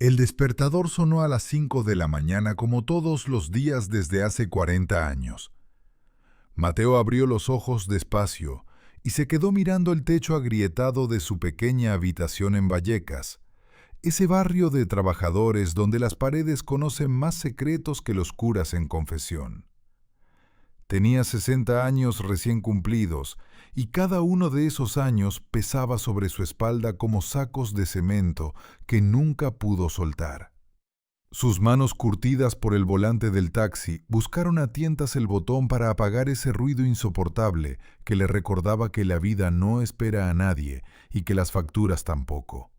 El despertador sonó a las 5 de la mañana como todos los días desde hace 40 años. Mateo abrió los ojos despacio y se quedó mirando el techo agrietado de su pequeña habitación en Vallecas, ese barrio de trabajadores donde las paredes conocen más secretos que los curas en confesión. Tenía 60 años recién cumplidos y cada uno de esos años pesaba sobre su espalda como sacos de cemento que nunca pudo soltar. Sus manos curtidas por el volante del taxi buscaron a tientas el botón para apagar ese ruido insoportable que le recordaba que la vida no espera a nadie y que las facturas tampoco.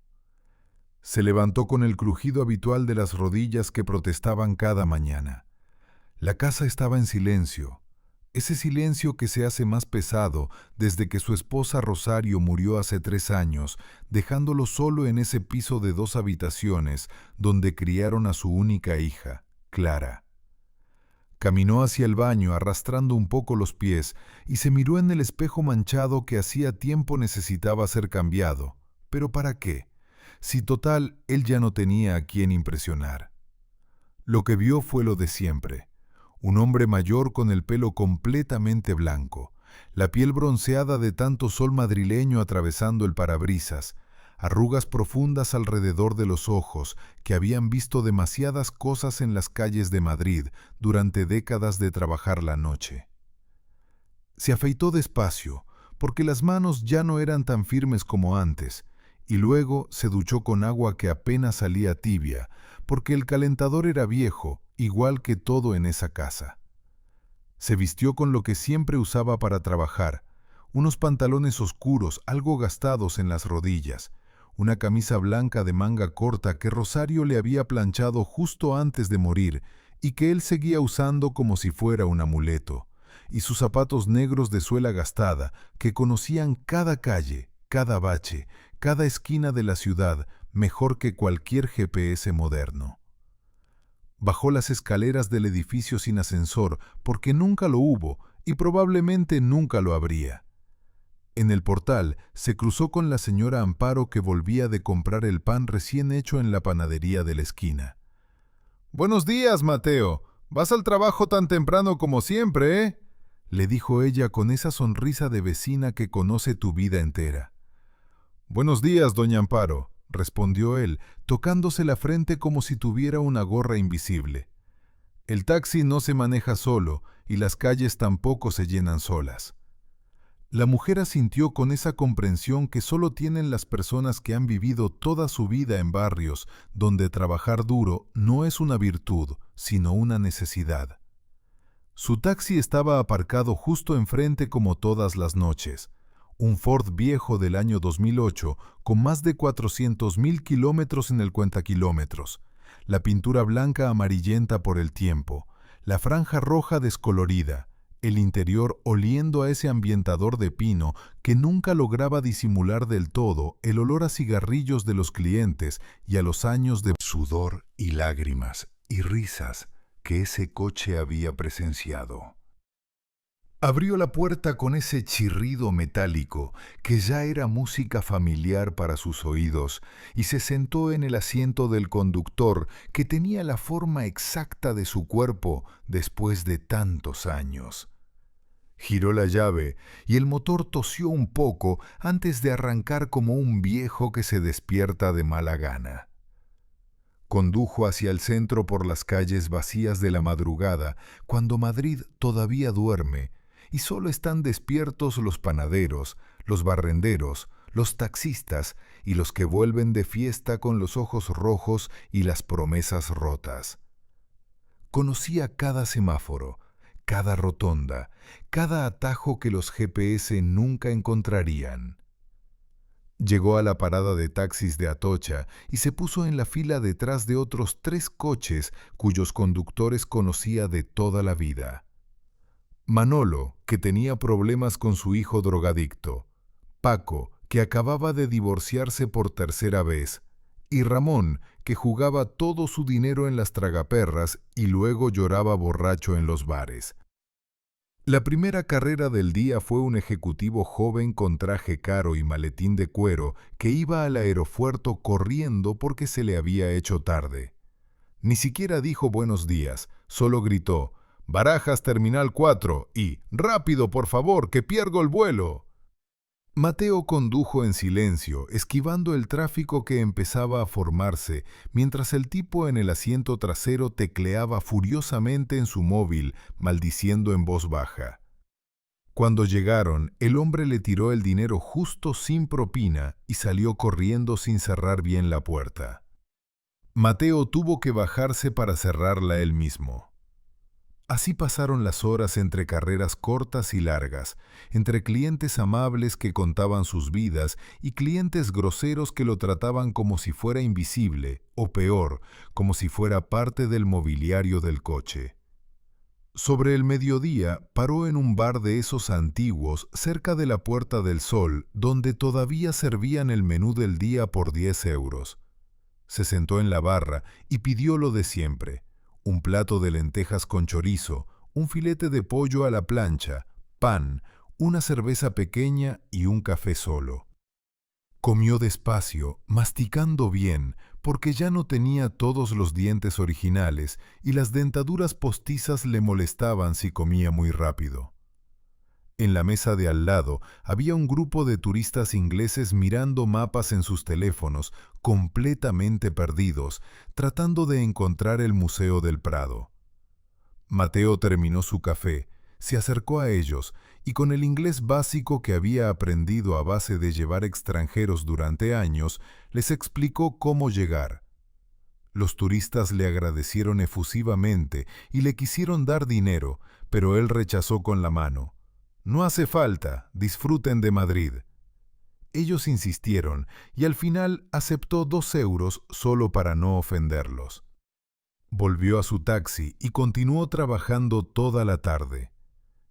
Se levantó con el crujido habitual de las rodillas que protestaban cada mañana. La casa estaba en silencio. Ese silencio que se hace más pesado desde que su esposa Rosario murió hace 3 años, dejándolo solo en ese piso de 2 habitaciones donde criaron a su única hija, Clara. Caminó hacia el baño arrastrando un poco los pies y se miró en el espejo manchado que hacía tiempo necesitaba ser cambiado. ¿Pero para qué? Si total, él ya no tenía a quién impresionar. Lo que vio fue lo de siempre. Un hombre mayor con el pelo completamente blanco, la piel bronceada de tanto sol madrileño atravesando el parabrisas, arrugas profundas alrededor de los ojos que habían visto demasiadas cosas en las calles de Madrid durante décadas de trabajar la noche. Se afeitó despacio, porque las manos ya no eran tan firmes como antes, y luego se duchó con agua que apenas salía tibia, porque el calentador era viejo, igual que todo en esa casa. Se vistió con lo que siempre usaba para trabajar, unos pantalones oscuros algo gastados en las rodillas, una camisa blanca de manga corta que Rosario le había planchado justo antes de morir y que él seguía usando como si fuera un amuleto, y sus zapatos negros de suela gastada que conocían cada calle, cada bache, cada esquina de la ciudad mejor que cualquier GPS moderno. Bajó las escaleras del edificio sin ascensor porque nunca lo hubo y probablemente nunca lo habría. En el portal se cruzó con la señora Amparo que volvía de comprar el pan recién hecho en la panadería de la esquina. «Buenos días, Mateo. Vas al trabajo tan temprano como siempre, ¿eh?», le dijo ella con esa sonrisa de vecina que conoce tu vida entera. «Buenos días, doña Amparo», respondió él, tocándose la frente como si tuviera una gorra invisible. El taxi no se maneja solo y las calles tampoco se llenan solas. La mujer asintió con esa comprensión que solo tienen las personas que han vivido toda su vida en barrios donde trabajar duro no es una virtud, sino una necesidad. Su taxi estaba aparcado justo enfrente como todas las noches. Un Ford viejo del año 2008 con más de 400,000 kilómetros en el cuentakilómetros, la pintura blanca amarillenta por el tiempo, la franja roja descolorida, el interior oliendo a ese ambientador de pino que nunca lograba disimular del todo el olor a cigarrillos de los clientes y a los años de sudor y lágrimas y risas que ese coche había presenciado. Abrió la puerta con ese chirrido metálico que ya era música familiar para sus oídos y se sentó en el asiento del conductor que tenía la forma exacta de su cuerpo después de tantos años. Giró la llave y el motor tosió un poco antes de arrancar como un viejo que se despierta de mala gana. Condujo hacia el centro por las calles vacías de la madrugada, cuando Madrid todavía duerme, y solo están despiertos los panaderos, los barrenderos, los taxistas y los que vuelven de fiesta con los ojos rojos y las promesas rotas. Conocía cada semáforo, cada rotonda, cada atajo que los GPS nunca encontrarían. Llegó a la parada de taxis de Atocha y se puso en la fila detrás de otros 3 coches cuyos conductores conocía de toda la vida. Manolo, que tenía problemas con su hijo drogadicto, Paco, que acababa de divorciarse por 3ª vez, y Ramón, que jugaba todo su dinero en las tragaperras y luego lloraba borracho en los bares. La primera carrera del día fue un ejecutivo joven con traje caro y maletín de cuero que iba al aeropuerto corriendo porque se le había hecho tarde. Ni siquiera dijo buenos días, solo gritó, «Barajas Terminal 4» y «Rápido, por favor, que pierdo el vuelo». Mateo condujo en silencio, esquivando el tráfico que empezaba a formarse, mientras el tipo en el asiento trasero tecleaba furiosamente en su móvil, maldiciendo en voz baja. Cuando llegaron, el hombre le tiró el dinero justo sin propina y salió corriendo sin cerrar bien la puerta. Mateo tuvo que bajarse para cerrarla él mismo. Así pasaron las horas entre carreras cortas y largas, entre clientes amables que contaban sus vidas y clientes groseros que lo trataban como si fuera invisible, o peor, como si fuera parte del mobiliario del coche. Sobre el mediodía paró en un bar de esos antiguos cerca de la Puerta del Sol, donde todavía servían el menú del día por 10 euros. Se sentó en la barra y pidió lo de siempre: un plato de lentejas con chorizo, un filete de pollo a la plancha, pan, una cerveza pequeña y un café solo. Comió despacio, masticando bien, porque ya no tenía todos los dientes originales y las dentaduras postizas le molestaban si comía muy rápido. En la mesa de al lado había un grupo de turistas ingleses mirando mapas en sus teléfonos, completamente perdidos, tratando de encontrar el Museo del Prado. Mateo terminó su café, se acercó a ellos y con el inglés básico que había aprendido a base de llevar extranjeros durante años, les explicó cómo llegar. Los turistas le agradecieron efusivamente y le quisieron dar dinero, pero él rechazó con la mano. «No hace falta, disfruten de Madrid». Ellos insistieron y al final aceptó 2 euros solo para no ofenderlos. Volvió a su taxi y continuó trabajando toda la tarde.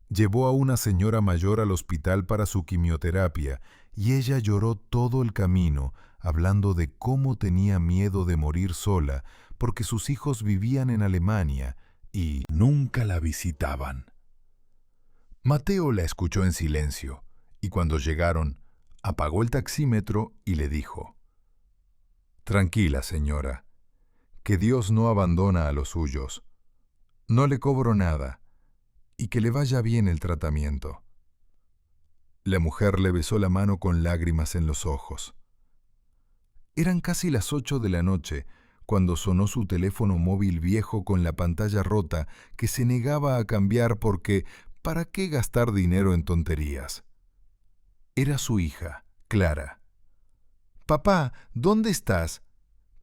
Llevó a una señora mayor al hospital para su quimioterapia y ella lloró todo el camino, hablando de cómo tenía miedo de morir sola porque sus hijos vivían en Alemania y nunca la visitaban. Mateo la escuchó en silencio, y cuando llegaron, apagó el taxímetro y le dijo: «Tranquila, señora, que Dios no abandona a los suyos. No le cobro nada, y que le vaya bien el tratamiento». La mujer le besó la mano con lágrimas en los ojos. Eran casi las 8 de la noche, cuando sonó su teléfono móvil viejo con la pantalla rota que se negaba a cambiar porque ¿para qué gastar dinero en tonterías? Era su hija, Clara. «Papá, ¿dónde estás?»,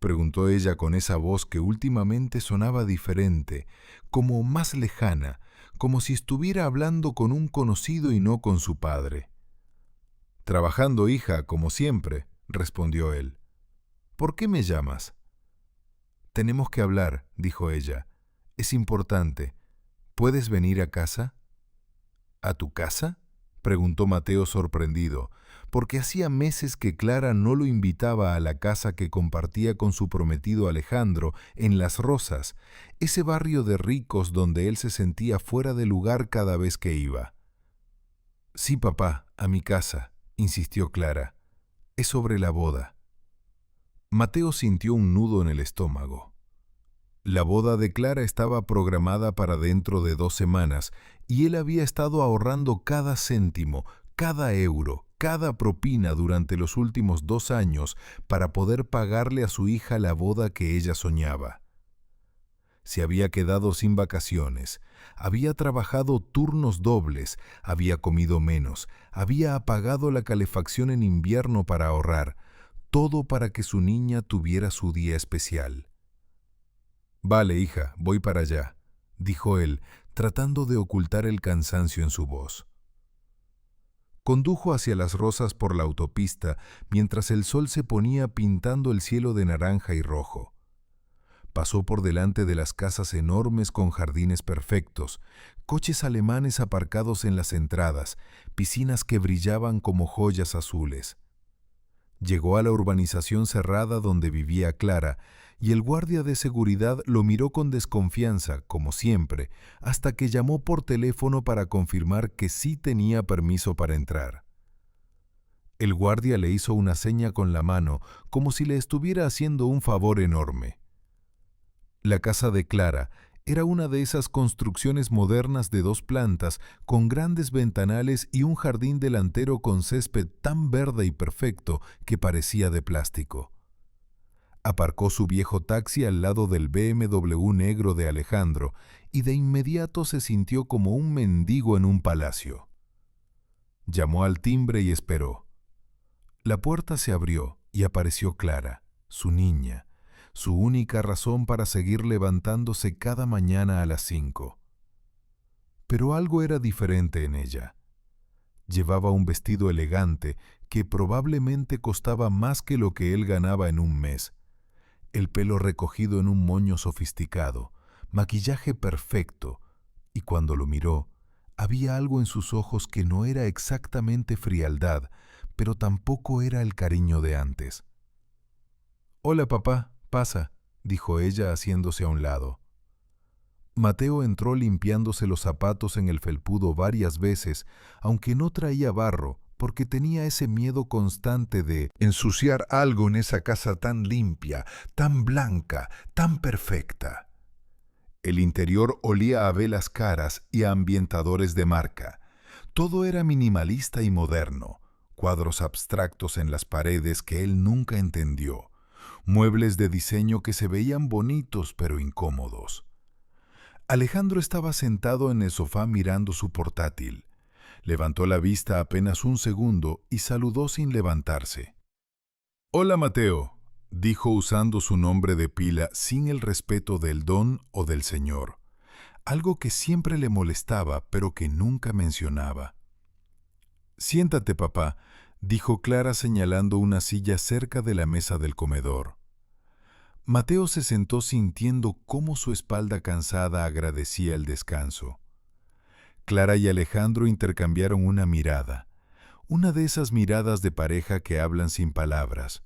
preguntó ella con esa voz que últimamente sonaba diferente, como más lejana, como si estuviera hablando con un conocido y no con su padre. «Trabajando, hija, como siempre», respondió él. «¿Por qué me llamas?». «Tenemos que hablar», dijo ella. «Es importante. ¿Puedes venir a casa?». «¿A tu casa?», preguntó Mateo sorprendido, porque hacía meses que Clara no lo invitaba a la casa que compartía con su prometido Alejandro en Las Rosas, ese barrio de ricos donde él se sentía fuera de lugar cada vez que iba. «Sí, papá, a mi casa», insistió Clara. «Es sobre la boda». Mateo sintió un nudo en el estómago. La boda de Clara estaba programada para dentro de 2 semanas y él había estado ahorrando cada céntimo, cada euro, cada propina durante los últimos 2 años para poder pagarle a su hija la boda que ella soñaba. Se había quedado sin vacaciones, había trabajado turnos dobles, había comido menos, había apagado la calefacción en invierno para ahorrar, todo para que su niña tuviera su día especial. «Vale, hija, voy para allá», dijo él, tratando de ocultar el cansancio en su voz. Condujo hacia Las Rosas por la autopista mientras el sol se ponía pintando el cielo de naranja y rojo. Pasó por delante de las casas enormes con jardines perfectos, coches alemanes aparcados en las entradas, piscinas que brillaban como joyas azules. Llegó a la urbanización cerrada donde vivía Clara, y el guardia de seguridad lo miró con desconfianza, como siempre, hasta que llamó por teléfono para confirmar que sí tenía permiso para entrar. El guardia le hizo una seña con la mano, como si le estuviera haciendo un favor enorme. La casa de Clara era una de esas construcciones modernas de 2 plantas, con grandes ventanales y un jardín delantero con césped tan verde y perfecto que parecía de plástico. Aparcó su viejo taxi al lado del BMW negro de Alejandro y de inmediato se sintió como un mendigo en un palacio. Llamó al timbre y esperó. La puerta se abrió y apareció Clara, su niña, su única razón para seguir levantándose cada mañana a las 5. Pero algo era diferente en ella. Llevaba un vestido elegante que probablemente costaba más que lo que él ganaba en un mes. El pelo recogido en un moño sofisticado, maquillaje perfecto, y cuando lo miró, había algo en sus ojos que no era exactamente frialdad, pero tampoco era el cariño de antes. «Hola, papá, pasa», dijo ella haciéndose a un lado. Mateo entró limpiándose los zapatos en el felpudo varias veces, aunque no traía barro, porque tenía ese miedo constante de ensuciar algo en esa casa tan limpia, tan blanca, tan perfecta. El interior olía a velas caras y a ambientadores de marca. Todo era minimalista y moderno, cuadros abstractos en las paredes que él nunca entendió, muebles de diseño que se veían bonitos pero incómodos. Alejandro estaba sentado en el sofá mirando su portátil. Levantó la vista apenas un segundo y saludó sin levantarse. «Hola, Mateo», dijo usando su nombre de pila sin el respeto del don o del señor, algo que siempre le molestaba pero que nunca mencionaba. «Siéntate, papá», dijo Clara señalando una silla cerca de la mesa del comedor. Mateo se sentó sintiendo cómo su espalda cansada agradecía el descanso. Clara y Alejandro intercambiaron una mirada, una de esas miradas de pareja que hablan sin palabras,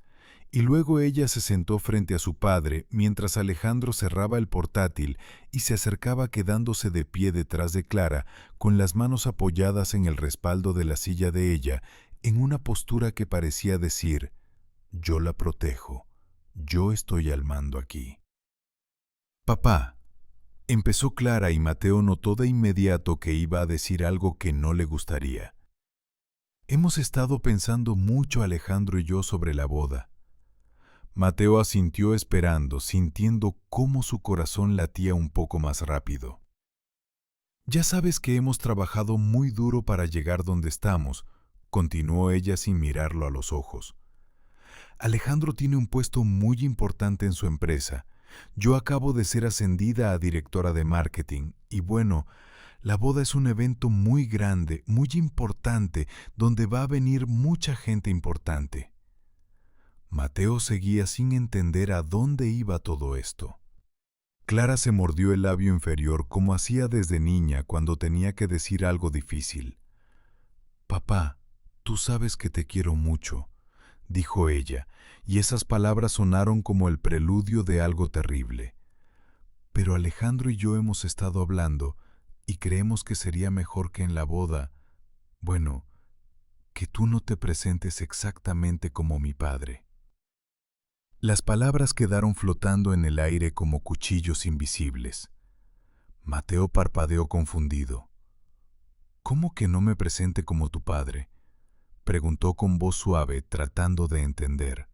y luego ella se sentó frente a su padre mientras Alejandro cerraba el portátil y se acercaba quedándose de pie detrás de Clara con las manos apoyadas en el respaldo de la silla de ella en una postura que parecía decir: «Yo la protejo, yo estoy al mando aquí». «Papá», empezó Clara y Mateo notó de inmediato que iba a decir algo que no le gustaría. «Hemos estado pensando mucho Alejandro y yo sobre la boda». Mateo asintió esperando, sintiendo cómo su corazón latía un poco más rápido. «Ya sabes que hemos trabajado muy duro para llegar donde estamos», continuó ella sin mirarlo a los ojos. «Alejandro tiene un puesto muy importante en su empresa. Yo acabo de ser ascendida a directora de marketing y bueno, la boda es un evento muy grande, muy importante, donde va a venir mucha gente importante». Mateo seguía sin entender a dónde iba todo esto. Clara se mordió el labio inferior como hacía desde niña cuando tenía que decir algo difícil. «Papá, tú sabes que te quiero mucho», dijo ella, y esas palabras sonaron como el preludio de algo terrible. «Pero Alejandro y yo hemos estado hablando y creemos que sería mejor que en la boda, bueno, que tú no te presentes exactamente como mi padre». Las palabras quedaron flotando en el aire como cuchillos invisibles. Mateo parpadeó confundido. «¿Cómo que no me presente como tu padre?», preguntó con voz suave, tratando de entender.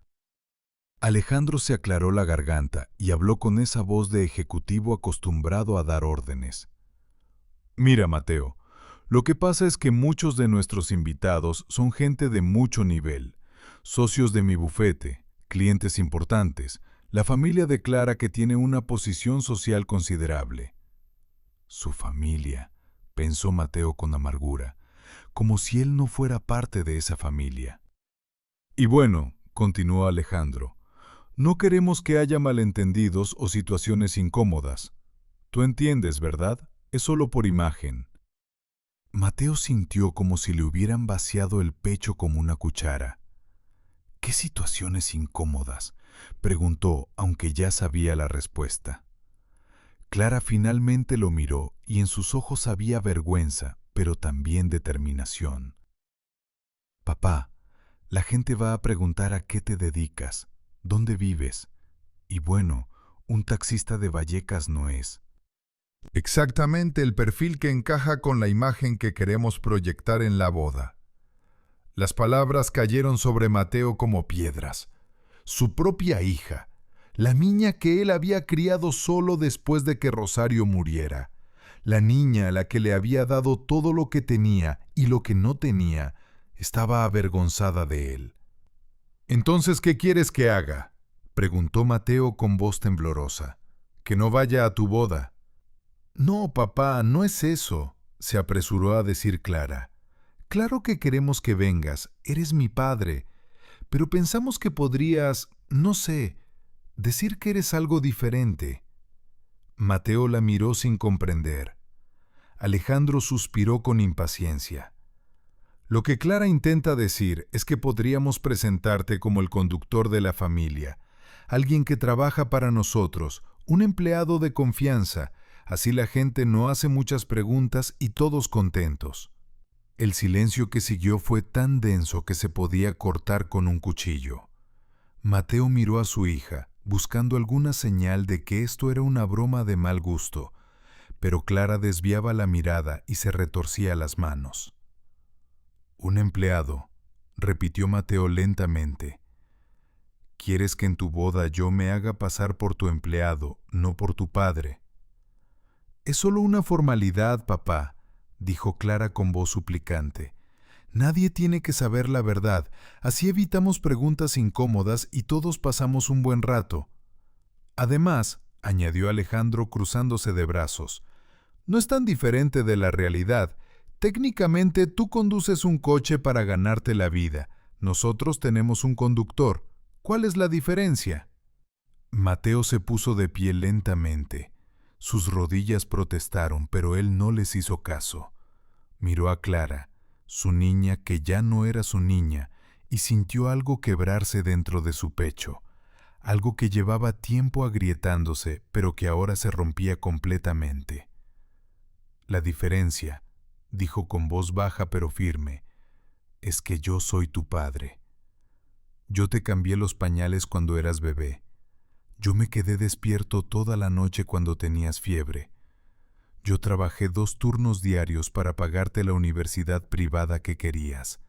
Alejandro se aclaró la garganta y habló con esa voz de ejecutivo acostumbrado a dar órdenes. «Mira, Mateo, lo que pasa es que muchos de nuestros invitados son gente de mucho nivel, socios de mi bufete, clientes importantes, la familia de Clara que tiene una posición social considerable». Su familia, pensó Mateo con amargura, como si él no fuera parte de esa familia. «Y bueno», continuó Alejandro, «no queremos que haya malentendidos o situaciones incómodas. Tú entiendes, ¿verdad? Es solo por imagen». Mateo sintió como si le hubieran vaciado el pecho como una cuchara. qué situaciones incómodas?, preguntó, aunque ya sabía la respuesta. Clara finalmente lo miró y en sus ojos había vergüenza, pero también determinación. Papá, la gente va a preguntar a qué te dedicas, dónde vives. Y bueno, un taxista de Vallecas no es. Exactamente el perfil que encaja con la imagen que queremos proyectar en la boda. Las palabras cayeron sobre Mateo como piedras. Su propia hija, la niña que él había criado solo después de que Rosario muriera, la niña a la que le había dado todo lo que tenía y lo que no tenía, estaba avergonzada de él. «¿Entonces qué quieres que haga?», preguntó Mateo con voz temblorosa. «¿Que no vaya a tu boda?». «No, papá, no es eso», se apresuró a decir Clara. «Claro que queremos que vengas, eres mi padre, pero pensamos que podrías, no sé, decir que eres algo diferente». Mateo la miró sin comprender. Alejandro suspiró con impaciencia. «Lo que Clara intenta decir es que podríamos presentarte como el conductor de la familia, alguien que trabaja para nosotros, un empleado de confianza, así la gente no hace muchas preguntas y todos contentos». El silencio que siguió fue tan denso que se podía cortar con un cuchillo. Mateo miró a su hija, buscando alguna señal de que esto era una broma de mal gusto, pero Clara desviaba la mirada y se retorcía las manos. «Un empleado», repitió Mateo lentamente. «¿Quieres que en tu boda yo me haga pasar por tu empleado, no por tu padre?» «Es solo una formalidad, papá», dijo Clara con voz suplicante. «Nadie tiene que saber la verdad, así evitamos preguntas incómodas y todos pasamos un buen rato». «Además», añadió Alejandro cruzándose de brazos, «no es tan diferente de la realidad. Técnicamente tú conduces un coche para ganarte la vida. Nosotros tenemos un conductor. ¿Cuál es la diferencia?». Mateo se puso de pie lentamente. Sus rodillas protestaron, pero él no les hizo caso. Miró a Clara, su niña que ya no era su niña, y sintió algo quebrarse dentro de su pecho, algo que llevaba tiempo agrietándose, pero que ahora se rompía completamente. «La diferencia», dijo con voz baja pero firme, «es que yo soy tu padre. Yo te cambié los pañales cuando eras bebé. Yo me quedé despierto toda la noche cuando tenías fiebre. Yo trabajé 2 turnos diarios para pagarte la universidad privada que querías.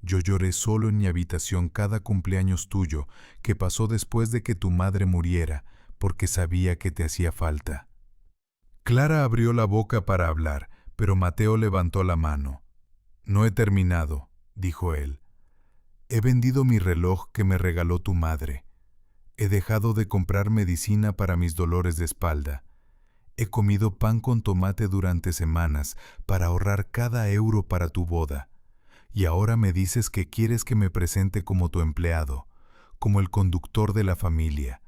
Yo lloré solo en mi habitación cada cumpleaños tuyo que pasó después de que tu madre muriera, porque sabía que te hacía falta». Clara abrió la boca para hablar, pero Mateo levantó la mano. «No he terminado», dijo él. «He vendido mi reloj que me regaló tu madre. He dejado de comprar medicina para mis dolores de espalda. He comido pan con tomate durante semanas para ahorrar cada euro para tu boda. Y ahora me dices que quieres que me presente como tu empleado, como el conductor de la familia,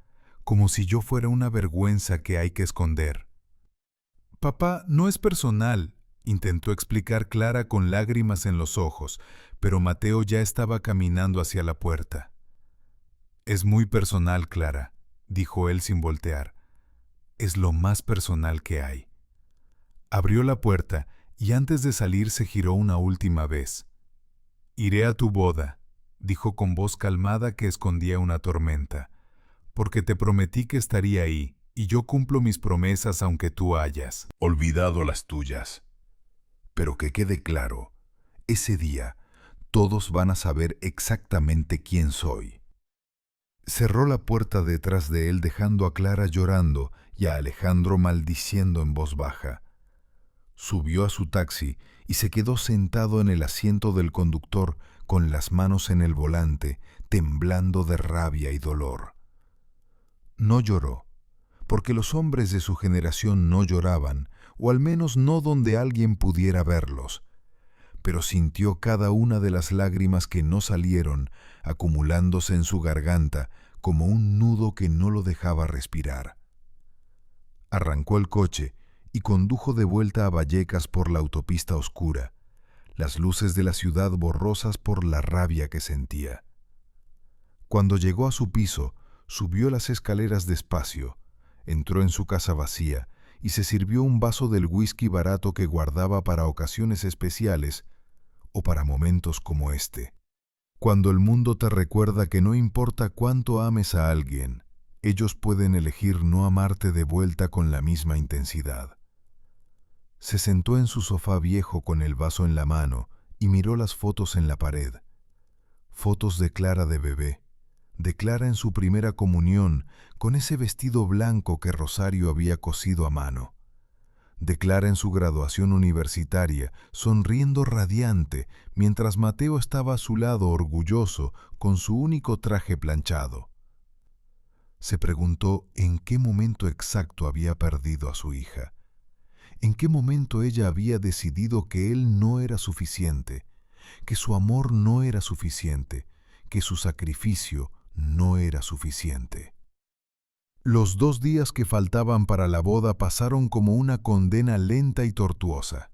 como si yo fuera una vergüenza que hay que esconder». «Papá, no es personal», intentó explicar Clara con lágrimas en los ojos, pero Mateo ya estaba caminando hacia la puerta. «Es muy personal, Clara», dijo él sin voltear. «Es lo más personal que hay». Abrió la puerta y antes de salir se giró una última vez. «Iré a tu boda», dijo con voz calmada que escondía una tormenta, «porque te prometí que estaría ahí, y yo cumplo mis promesas aunque tú hayas olvidado las tuyas. Pero que quede claro, ese día todos van a saber exactamente quién soy». Cerró la puerta detrás de él dejando a Clara llorando y a Alejandro maldiciendo en voz baja. Subió a su taxi y se quedó sentado en el asiento del conductor con las manos en el volante, temblando de rabia y dolor. No lloró, porque los hombres de su generación no lloraban, o al menos no donde alguien pudiera verlos, pero sintió cada una de las lágrimas que no salieron, acumulándose en su garganta como un nudo que no lo dejaba respirar. Arrancó el coche y condujo de vuelta a Vallecas por la autopista oscura, las luces de la ciudad borrosas por la rabia que sentía. Cuando llegó a su piso, subió las escaleras despacio, entró en su casa vacía y se sirvió un vaso del whisky barato que guardaba para ocasiones especiales o para momentos como este. Cuando el mundo te recuerda que no importa cuánto ames a alguien, ellos pueden elegir no amarte de vuelta con la misma intensidad. Se sentó en su sofá viejo con el vaso en la mano y miró las fotos en la pared. Fotos de Clara de bebé, de Clara en su primera comunión, con ese vestido blanco que Rosario había cosido a mano. De Clara en su graduación universitaria, sonriendo radiante, mientras Mateo estaba a su lado orgulloso con su único traje planchado. Se preguntó en qué momento exacto había perdido a su hija. En qué momento ella había decidido que él no era suficiente, que su amor no era suficiente, que su sacrificio no era suficiente. Los 2 días que faltaban para la boda pasaron como una condena lenta y tortuosa.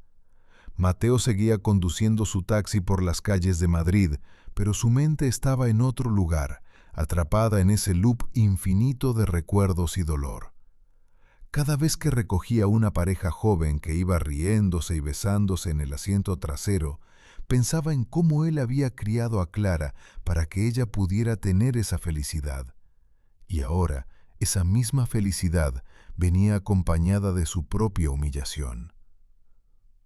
Mateo seguía conduciendo su taxi por las calles de Madrid, pero su mente estaba en otro lugar, atrapada en ese loop infinito de recuerdos y dolor. Cada vez que recogía una pareja joven que iba riéndose y besándose en el asiento trasero, pensaba en cómo él había criado a Clara para que ella pudiera tener esa felicidad. Y ahora, esa misma felicidad venía acompañada de su propia humillación.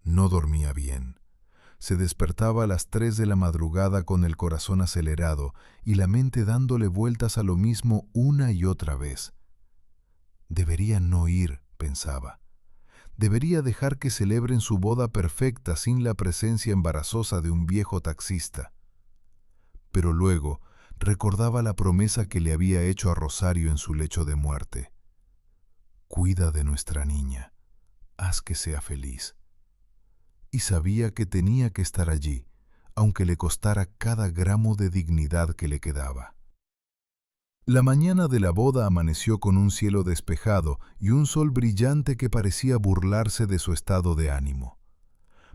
No dormía bien. Se despertaba a las 3 de la madrugada con el corazón acelerado y la mente dándole vueltas a lo mismo una y otra vez. Debería no ir, pensaba. Debería dejar que celebren su boda perfecta sin la presencia embarazosa de un viejo taxista. Pero luego recordaba la promesa que le había hecho a Rosario en su lecho de muerte. Cuida de nuestra niña, haz que sea feliz. Y sabía que tenía que estar allí, aunque le costara cada gramo de dignidad que le quedaba. La mañana de la boda amaneció con un cielo despejado y un sol brillante que parecía burlarse de su estado de ánimo.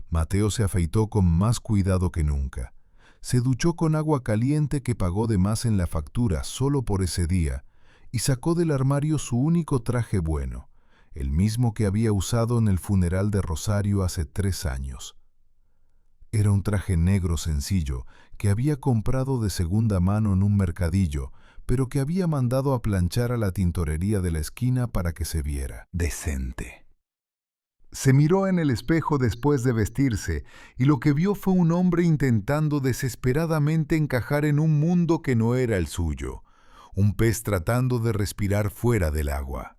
Mateo se afeitó con más cuidado que nunca. Se duchó con agua caliente que pagó de más en la factura solo por ese día y sacó del armario su único traje bueno, el mismo que había usado en el funeral de Rosario hace 3 años. Era un traje negro sencillo que había comprado de segunda mano en un mercadillo, pero que había mandado a planchar a la tintorería de la esquina para que se viera decente. Se miró en el espejo después de vestirse y lo que vio fue un hombre intentando desesperadamente encajar en un mundo que no era el suyo, un pez tratando de respirar fuera del agua.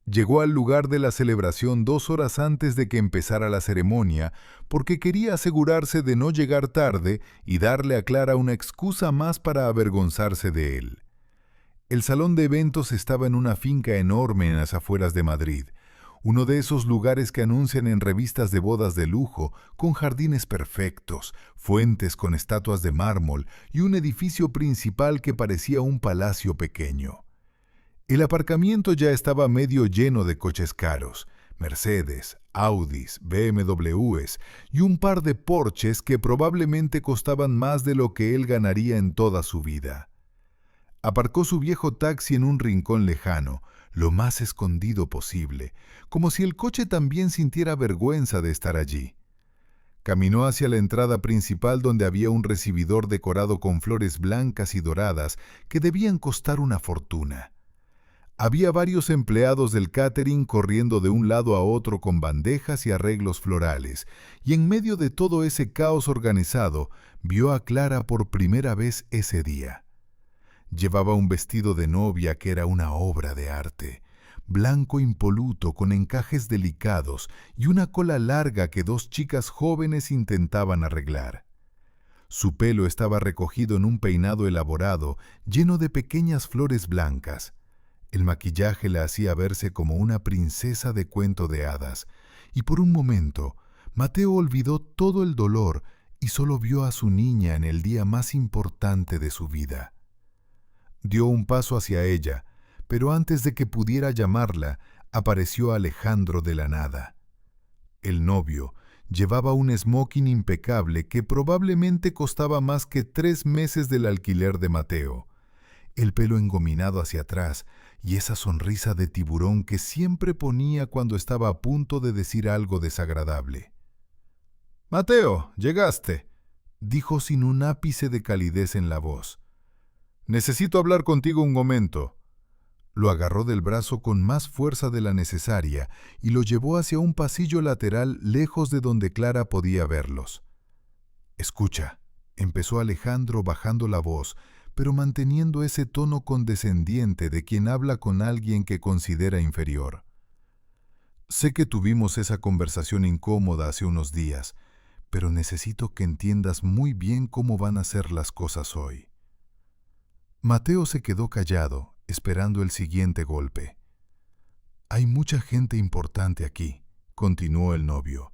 Llegó al lugar de la celebración 2 horas antes de que empezara la ceremonia porque quería asegurarse de no llegar tarde y darle a Clara una excusa más para avergonzarse de él. El salón de eventos estaba en una finca enorme en las afueras de Madrid, uno de esos lugares que anuncian en revistas de bodas de lujo, con jardines perfectos, fuentes con estatuas de mármol y un edificio principal que parecía un palacio pequeño. El aparcamiento ya estaba medio lleno de coches caros, Mercedes, Audis, BMWs y un par de Porsches que probablemente costaban más de lo que él ganaría en toda su vida. Aparcó su viejo taxi en un rincón lejano, lo más escondido posible, como si el coche también sintiera vergüenza de estar allí. Caminó hacia la entrada principal donde había un recibidor decorado con flores blancas y doradas que debían costar una fortuna. Había varios empleados del catering corriendo de un lado a otro con bandejas y arreglos florales, y en medio de todo ese caos organizado, vio a Clara por primera vez ese día. Llevaba un vestido de novia que era una obra de arte, blanco impoluto con encajes delicados y una cola larga que 2 chicas jóvenes intentaban arreglar. Su pelo estaba recogido en un peinado elaborado, lleno de pequeñas flores blancas. El maquillaje la hacía verse como una princesa de cuento de hadas, y por un momento Mateo olvidó todo el dolor y solo vio a su niña en el día más importante de su vida. Dio un paso hacia ella, pero antes de que pudiera llamarla, apareció Alejandro de la nada. El novio, Llevaba un smoking impecable que probablemente costaba más que 3 meses del alquiler de Mateo. El pelo engominado hacia atrás y esa sonrisa de tiburón que siempre ponía cuando estaba a punto de decir algo desagradable. «Mateo, llegaste», dijo sin un ápice de calidez en la voz. «Necesito hablar contigo un momento». Lo agarró del brazo con más fuerza de la necesaria y lo llevó hacia un pasillo lateral lejos de donde Clara podía verlos. «Escucha», empezó Alejandro bajando la voz, pero manteniendo ese tono condescendiente de quien habla con alguien que considera inferior. «Sé que tuvimos esa conversación incómoda hace unos días, pero necesito que entiendas muy bien cómo van a ser las cosas hoy». Mateo se quedó callado, esperando el siguiente golpe. «Hay mucha gente importante aquí», continuó el novio.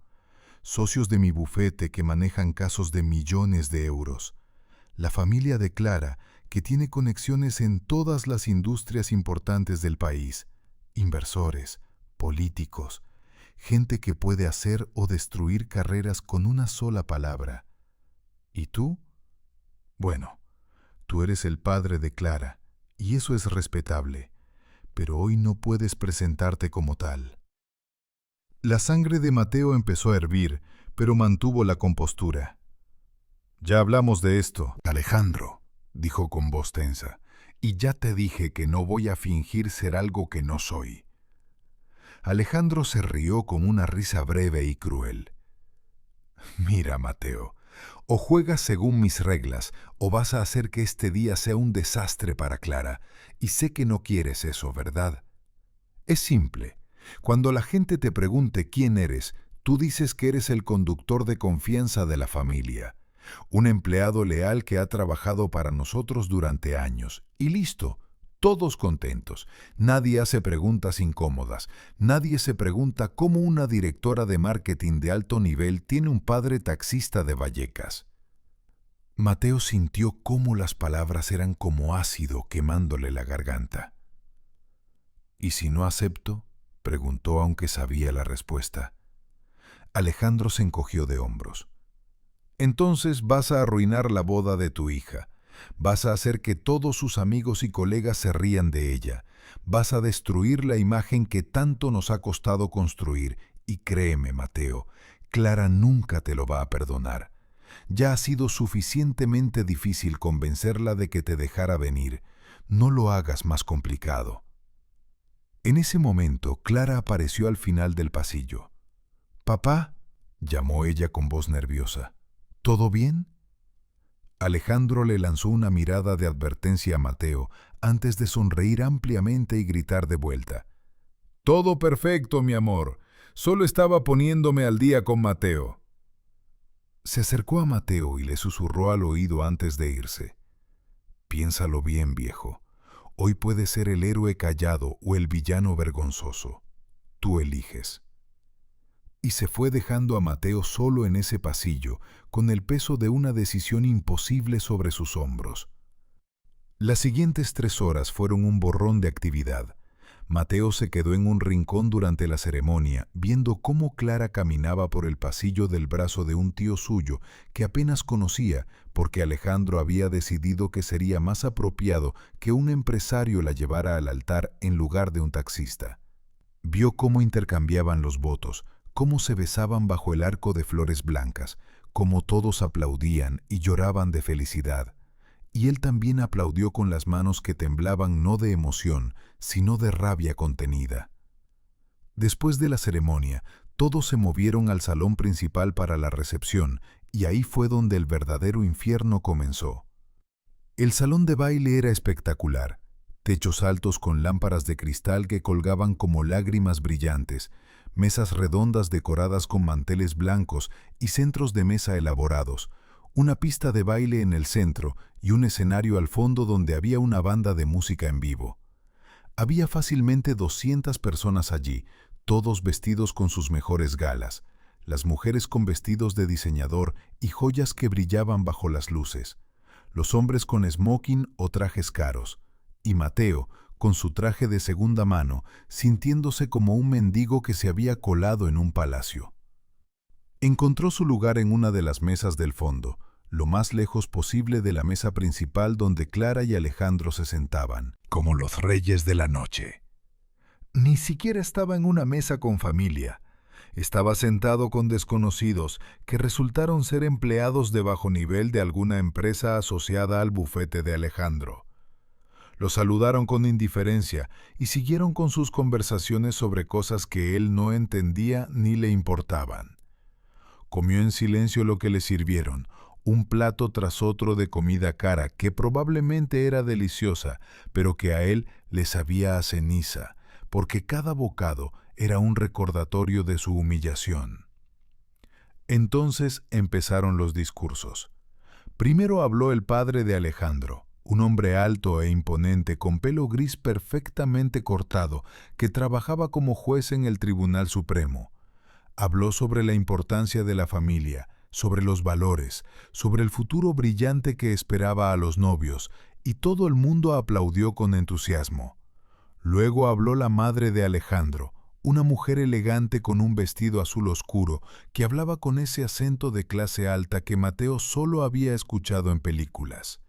«Socios de mi bufete que manejan casos de millones de euros. La familia de Clara, que tiene conexiones en todas las industrias importantes del país. Inversores, políticos, gente que puede hacer o destruir carreras con una sola palabra. ¿Y tú? Bueno, tú eres el padre de Clara, y eso es respetable, pero hoy no puedes presentarte como tal». La sangre de Mateo empezó a hervir, pero mantuvo la compostura. «Ya hablamos de esto, Alejandro», dijo con voz tensa, «y ya te dije que no voy a fingir ser algo que no soy». Alejandro se rió con una risa breve y cruel. «Mira, Mateo, o juegas según mis reglas, o vas a hacer que este día sea un desastre para Clara, y sé que no quieres eso, ¿verdad? Es simple. Cuando la gente te pregunte quién eres, tú dices que eres el conductor de confianza de la familia, un empleado leal que ha trabajado para nosotros durante años, y listo, todos contentos. Nadie hace preguntas incómodas, nadie se pregunta cómo una directora de marketing de alto nivel tiene un padre taxista de Vallecas. Mateo sintió cómo las palabras eran como ácido quemándole la garganta. «¿Y si no acepto?», preguntó aunque sabía la respuesta. Alejandro se encogió de hombros. «Entonces vas a arruinar la boda de tu hija. Vas a hacer que todos sus amigos y colegas se rían de ella. Vas a destruir la imagen que tanto nos ha costado construir. Y créeme, Mateo, Clara nunca te lo va a perdonar. Ya ha sido suficientemente difícil convencerla de que te dejara venir. No lo hagas más complicado». En ese momento, Clara apareció al final del pasillo. «Papá», llamó ella con voz nerviosa. «¿Todo bien?». Alejandro le lanzó una mirada de advertencia a Mateo antes de sonreír ampliamente y gritar de vuelta. «Todo perfecto, mi amor. Solo estaba poniéndome al día con Mateo». Se acercó a Mateo y le susurró al oído antes de irse. «Piénsalo bien, viejo. Hoy puedes ser el héroe callado o el villano vergonzoso. Tú eliges». Y se fue dejando a Mateo solo en ese pasillo, con el peso de una decisión imposible sobre sus hombros. Las siguientes 3 horas fueron un borrón de actividad. Mateo se quedó en un rincón durante la ceremonia, viendo cómo Clara caminaba por el pasillo del brazo de un tío suyo que apenas conocía, porque Alejandro había decidido que sería más apropiado que un empresario la llevara al altar en lugar de un taxista. Vio cómo intercambiaban los votos, cómo se besaban bajo el arco de flores blancas, cómo todos aplaudían y lloraban de felicidad. Y él también aplaudió con las manos que temblaban no de emoción, sino de rabia contenida. Después de la ceremonia, todos se movieron al salón principal para la recepción, y ahí fue donde el verdadero infierno comenzó. El salón de baile era espectacular. Techos altos con lámparas de cristal que colgaban como lágrimas brillantes, mesas redondas decoradas con manteles blancos y centros de mesa elaborados, una pista de baile en el centro y un escenario al fondo donde había una banda de música en vivo. Había fácilmente 200 personas allí, todos vestidos con sus mejores galas, las mujeres con vestidos de diseñador y joyas que brillaban bajo las luces, los hombres con smoking o trajes caros, y Mateo, con su traje de segunda mano, sintiéndose como un mendigo que se había colado en un palacio. Encontró su lugar en una de las mesas del fondo, lo más lejos posible de la mesa principal donde Clara y Alejandro se sentaban, como los reyes de la noche. Ni siquiera estaba en una mesa con familia. Estaba sentado con desconocidos que resultaron ser empleados de bajo nivel de alguna empresa asociada al bufete de Alejandro. Lo saludaron con indiferencia y siguieron con sus conversaciones sobre cosas que él no entendía ni le importaban. Comió en silencio lo que le sirvieron, un plato tras otro de comida cara que probablemente era deliciosa, pero que a él le sabía a ceniza, porque cada bocado era un recordatorio de su humillación. Entonces empezaron los discursos. Primero habló el padre de Alejandro, un hombre alto e imponente con pelo gris perfectamente cortado que trabajaba como juez en el Tribunal Supremo. Habló sobre la importancia de la familia, sobre los valores, sobre el futuro brillante que esperaba a los novios, y todo el mundo aplaudió con entusiasmo. Luego habló la madre de Alejandro, una mujer elegante con un vestido azul oscuro que hablaba con ese acento de clase alta que Mateo solo había escuchado en películas.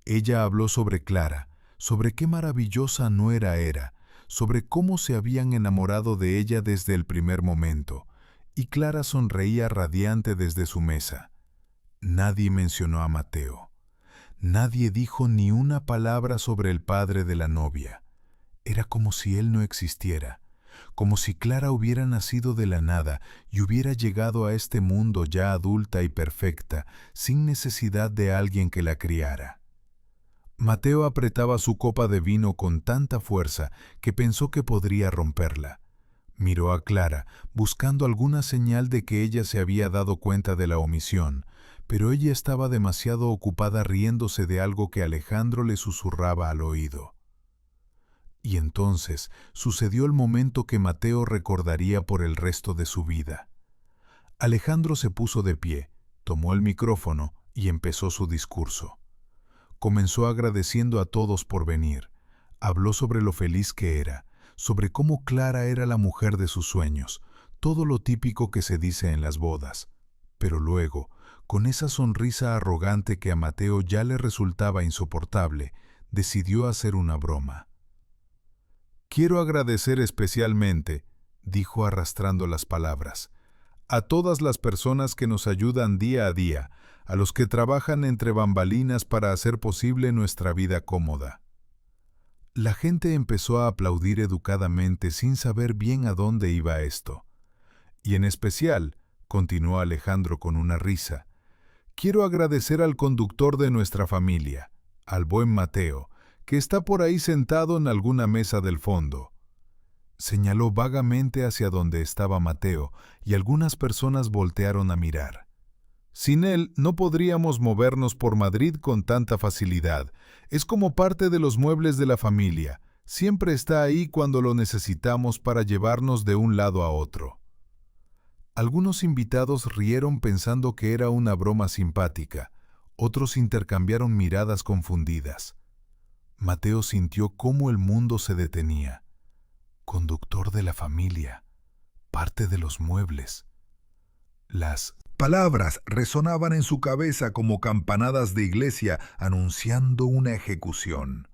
Ella habló sobre Clara, sobre qué maravillosa nuera era, sobre cómo se habían enamorado de ella desde el primer momento, y Clara sonreía radiante desde su mesa. Nadie mencionó a Mateo. Nadie dijo ni una palabra sobre el padre de la novia. Era como si él no existiera, como si Clara hubiera nacido de la nada y hubiera llegado a este mundo ya adulta y perfecta, sin necesidad de alguien que la criara. Mateo apretaba su copa de vino con tanta fuerza que pensó que podría romperla. Miró a Clara, buscando alguna señal de que ella se había dado cuenta de la omisión, pero ella estaba demasiado ocupada riéndose de algo que Alejandro le susurraba al oído. Y entonces sucedió el momento que Mateo recordaría por el resto de su vida. Alejandro se puso de pie, tomó el micrófono y empezó su discurso. Comenzó agradeciendo a todos por venir. Habló sobre lo feliz que era, sobre cómo Clara era la mujer de sus sueños, todo lo típico que se dice en las bodas. Pero luego, con esa sonrisa arrogante que a Mateo ya le resultaba insoportable, decidió hacer una broma. «Quiero agradecer especialmente», dijo arrastrando las palabras, «a todas las personas que nos ayudan día a día, a los que trabajan entre bambalinas para hacer posible nuestra vida cómoda». La gente empezó a aplaudir educadamente sin saber bien a dónde iba esto. Y en especial, continuó Alejandro con una risa, quiero agradecer al conductor de nuestra familia, al buen Mateo, que está por ahí sentado en alguna mesa del fondo. Señaló vagamente hacia donde estaba Mateo y algunas personas voltearon a mirar. Sin él no podríamos movernos por Madrid con tanta facilidad. Es como parte de los muebles de la familia. Siempre está ahí cuando lo necesitamos para llevarnos de un lado a otro. Algunos invitados rieron pensando que era una broma simpática. Otros intercambiaron miradas confundidas. Mateo sintió cómo el mundo se detenía. Conductor de la familia, parte de los muebles. Las palabras resonaban en su cabeza como campanadas de iglesia anunciando una ejecución.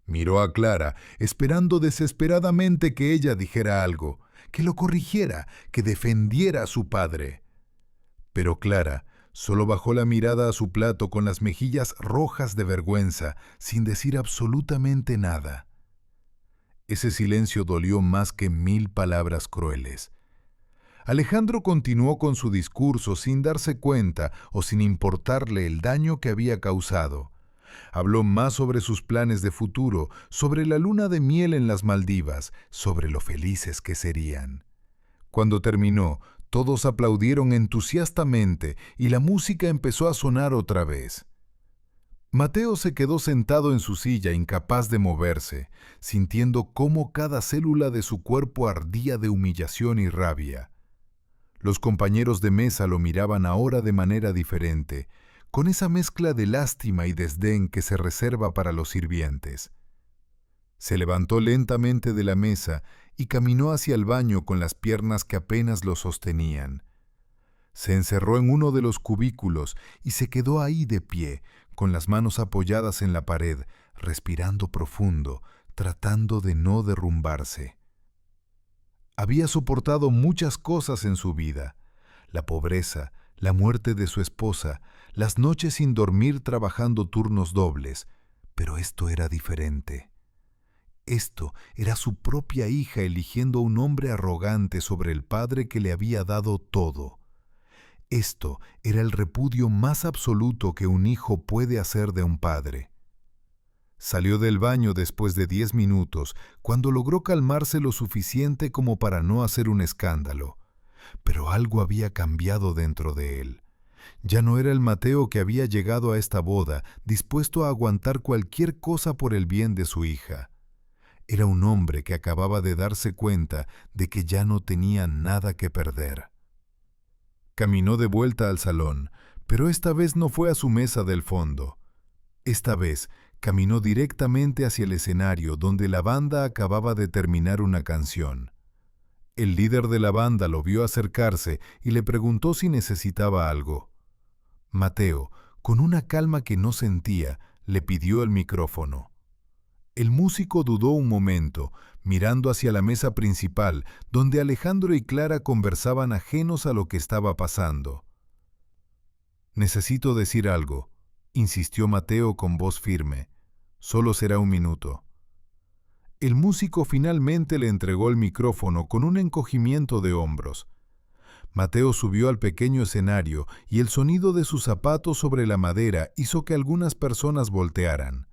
Miró a Clara, esperando desesperadamente que ella dijera algo, que lo corrigiera, que defendiera a su padre. Pero Clara solo bajó la mirada a su plato con las mejillas rojas de vergüenza, sin decir absolutamente nada. Ese silencio dolió más que 1000 palabras crueles. Alejandro continuó con su discurso sin darse cuenta o sin importarle el daño que había causado. Habló más sobre sus planes de futuro, sobre la luna de miel en las Maldivas, sobre lo felices que serían. Cuando terminó, todos aplaudieron entusiastamente y la música empezó a sonar otra vez. Mateo se quedó sentado en su silla, incapaz de moverse, sintiendo cómo cada célula de su cuerpo ardía de humillación y rabia. Los compañeros de mesa lo miraban ahora de manera diferente, con esa mezcla de lástima y desdén que se reserva para los sirvientes. Se levantó lentamente de la mesa y caminó hacia el baño con las piernas que apenas lo sostenían. Se encerró en uno de los cubículos y se quedó ahí de pie, con las manos apoyadas en la pared, respirando profundo, tratando de no derrumbarse. Había soportado muchas cosas en su vida: la pobreza, la muerte de su esposa, las noches sin dormir trabajando turnos dobles, pero esto era diferente. Esto era su propia hija eligiendo a un hombre arrogante sobre el padre que le había dado todo. Esto era el repudio más absoluto que un hijo puede hacer de un padre. Salió del baño después de 10 minutos, cuando logró calmarse lo suficiente como para no hacer un escándalo. Pero algo había cambiado dentro de él. Ya no era el Mateo que había llegado a esta boda, dispuesto a aguantar cualquier cosa por el bien de su hija. Era un hombre que acababa de darse cuenta de que ya no tenía nada que perder. Caminó de vuelta al salón, pero esta vez no fue a su mesa del fondo. Esta vez caminó directamente hacia el escenario donde la banda acababa de terminar una canción. El líder de la banda lo vio acercarse y le preguntó si necesitaba algo. Mateo, con una calma que no sentía, le pidió el micrófono. El músico dudó un momento, mirando hacia la mesa principal, donde Alejandro y Clara conversaban ajenos a lo que estaba pasando. «Necesito decir algo», insistió Mateo con voz firme. «Solo será un minuto». El músico finalmente le entregó el micrófono con un encogimiento de hombros. Mateo subió al pequeño escenario y el sonido de sus zapatos sobre la madera hizo que algunas personas voltearan.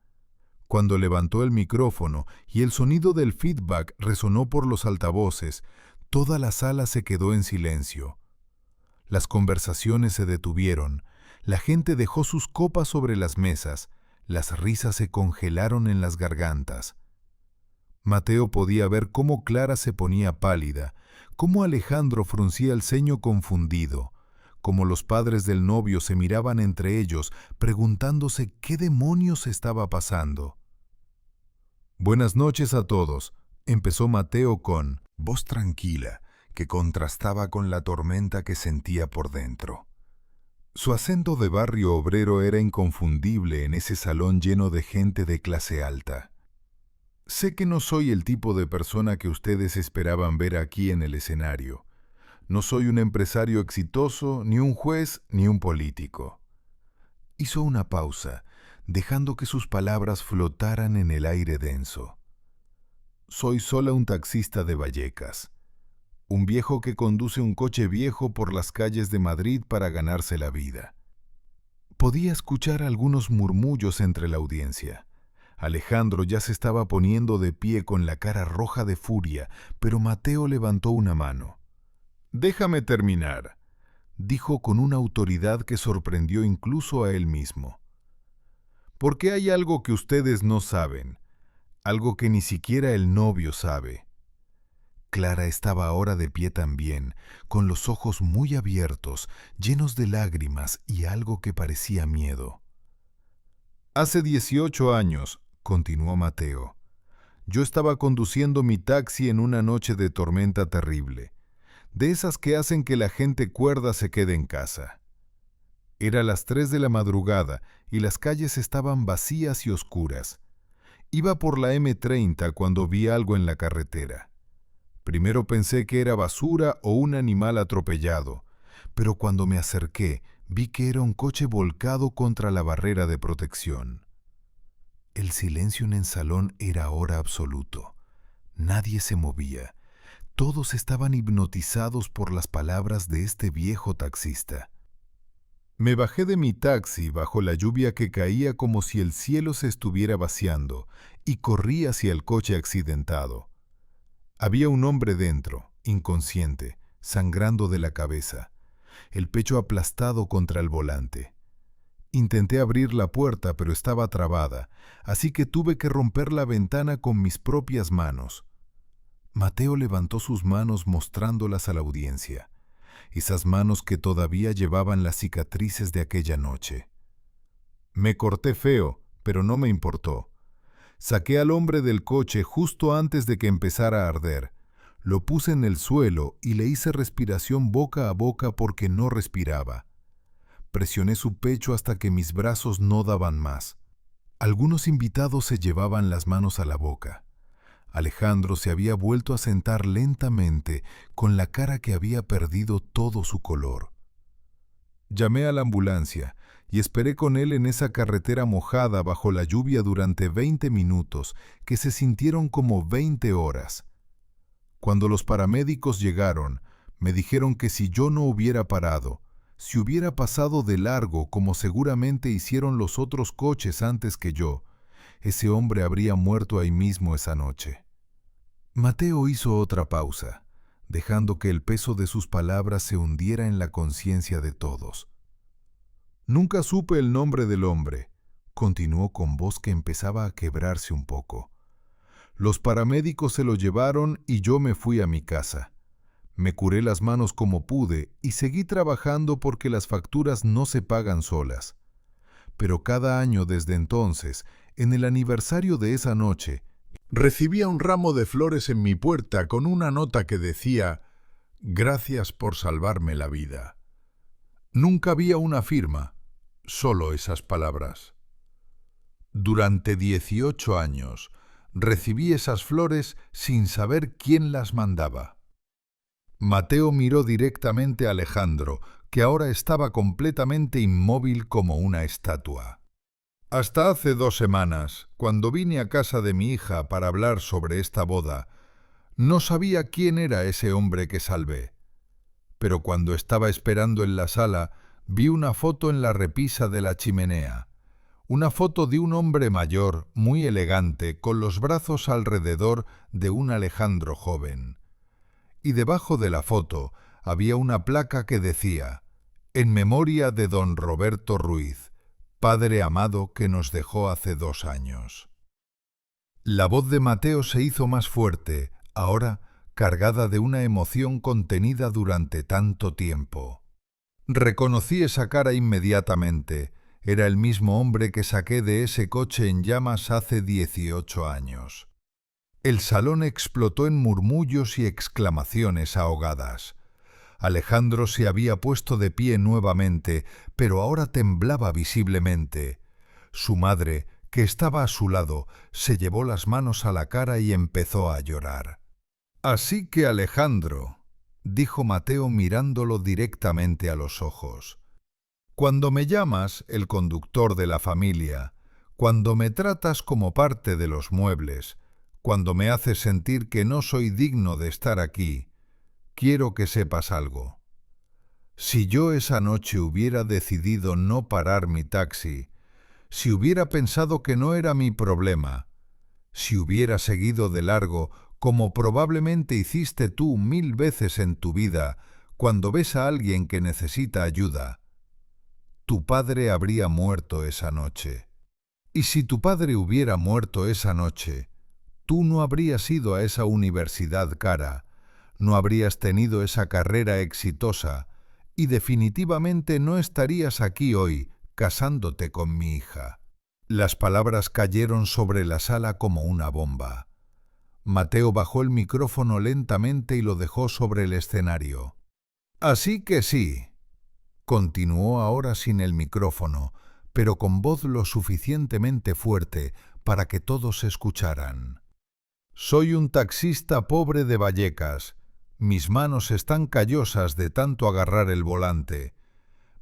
Cuando levantó el micrófono y el sonido del feedback resonó por los altavoces, toda la sala se quedó en silencio. Las conversaciones se detuvieron, la gente dejó sus copas sobre las mesas, las risas se congelaron en las gargantas. Mateo podía ver cómo Clara se ponía pálida, cómo Alejandro fruncía el ceño confundido, cómo los padres del novio se miraban entre ellos preguntándose qué demonios estaba pasando. «Buenas noches a todos», empezó Mateo con voz tranquila que contrastaba con la tormenta que sentía por dentro. Su acento de barrio obrero era inconfundible en ese salón lleno de gente de clase alta. «Sé que no soy el tipo de persona que ustedes esperaban ver aquí en el escenario. No soy un empresario exitoso, ni un juez, ni un político». Hizo una pausa, dejando que sus palabras flotaran en el aire denso. «Soy solo un taxista de Vallecas, un viejo que conduce un coche viejo por las calles de Madrid para ganarse la vida». Podía escuchar algunos murmullos entre la audiencia. Alejandro ya se estaba poniendo de pie con la cara roja de furia, pero Mateo levantó una mano. «Déjame terminar», dijo con una autoridad que sorprendió incluso a él mismo. «Porque hay algo que ustedes no saben, algo que ni siquiera el novio sabe». Clara estaba ahora de pie también, con los ojos muy abiertos, llenos de lágrimas y algo que parecía miedo. «Hace 18 años», continuó Mateo, «yo estaba conduciendo mi taxi en una noche de tormenta terrible, de esas que hacen que la gente cuerda se quede en casa. Era las 3 de la madrugada y las calles estaban vacías y oscuras. Iba por la M30 cuando vi algo en la carretera. Primero pensé que era basura o un animal atropellado, pero cuando me acerqué vi que era un coche volcado contra la barrera de protección». El silencio en el salón era ahora absoluto. Nadie se movía. Todos estaban hipnotizados por las palabras de este viejo taxista. «Me bajé de mi taxi bajo la lluvia que caía como si el cielo se estuviera vaciando y corrí hacia el coche accidentado. Había un hombre dentro, inconsciente, sangrando de la cabeza, el pecho aplastado contra el volante. Intenté abrir la puerta, pero estaba trabada, así que tuve que romper la ventana con mis propias manos». Mateo levantó sus manos mostrándolas a la audiencia, esas manos que todavía llevaban las cicatrices de aquella noche. «Me corté feo, pero no me importó. Saqué al hombre del coche justo antes de que empezara a arder. Lo puse en el suelo y le hice respiración boca a boca porque no respiraba. Presioné su pecho hasta que mis brazos no daban más. Algunos invitados se llevaban las manos a la boca. Alejandro se había vuelto a sentar lentamente, con la cara que había perdido todo su color. Llamé a la ambulancia y esperé con él en esa carretera mojada bajo la lluvia durante 20 minutos, que se sintieron como 20 horas. Cuando los paramédicos llegaron, me dijeron que si yo no hubiera parado, si hubiera pasado de largo como seguramente hicieron los otros coches antes que yo, ese hombre habría muerto ahí mismo esa noche. Mateo hizo otra pausa, dejando que el peso de sus palabras se hundiera en la conciencia de todos. Nunca supe el nombre del hombre, continuó con voz que empezaba a quebrarse un poco. Los paramédicos se lo llevaron y yo me fui a mi casa. Me curé las manos como pude y seguí trabajando porque las facturas no se pagan solas. Pero cada año desde entonces, en el aniversario de esa noche, recibía un ramo de flores en mi puerta con una nota que decía: «Gracias por salvarme la vida». Nunca había una firma, solo esas palabras. Durante 18 años recibí esas flores sin saber quién las mandaba. Mateo miró directamente a Alejandro, que ahora estaba completamente inmóvil como una estatua. Hasta hace 2 semanas, cuando vine a casa de mi hija para hablar sobre esta boda, no sabía quién era ese hombre que salvé. Pero cuando estaba esperando en la sala, vi una foto en la repisa de la chimenea. Una foto de un hombre mayor, muy elegante, con los brazos alrededor de un Alejandro joven. Y debajo de la foto había una placa que decía: «En memoria de don Roberto Ruiz, padre amado que nos dejó hace 2 años». La voz de Mateo se hizo más fuerte, ahora cargada de una emoción contenida durante tanto tiempo. Reconocí esa cara inmediatamente. Era el mismo hombre que saqué de ese coche en llamas hace 18 años. El salón explotó en murmullos y exclamaciones ahogadas. Alejandro se había puesto de pie nuevamente, pero ahora temblaba visiblemente. Su madre, que estaba a su lado, se llevó las manos a la cara y empezó a llorar. «Así que, Alejandro», dijo Mateo mirándolo directamente a los ojos, «cuando me llamas el conductor de la familia, cuando me tratas como parte de los muebles, cuando me haces sentir que no soy digno de estar aquí, quiero que sepas algo. Si yo esa noche hubiera decidido no parar mi taxi, si hubiera pensado que no era mi problema, si hubiera seguido de largo, como probablemente hiciste tú 1000 veces en tu vida cuando ves a alguien que necesita ayuda, tu padre habría muerto esa noche. Y si tu padre hubiera muerto esa noche, tú no habrías ido a esa universidad cara, no habrías tenido esa carrera exitosa y definitivamente no estarías aquí hoy casándote con mi hija». Las palabras cayeron sobre la sala como una bomba. Mateo bajó el micrófono lentamente y lo dejó sobre el escenario. «Así que sí», continuó ahora sin el micrófono, pero con voz lo suficientemente fuerte para que todos escucharan. «Soy un taxista pobre de Vallecas. Mis manos están callosas de tanto agarrar el volante.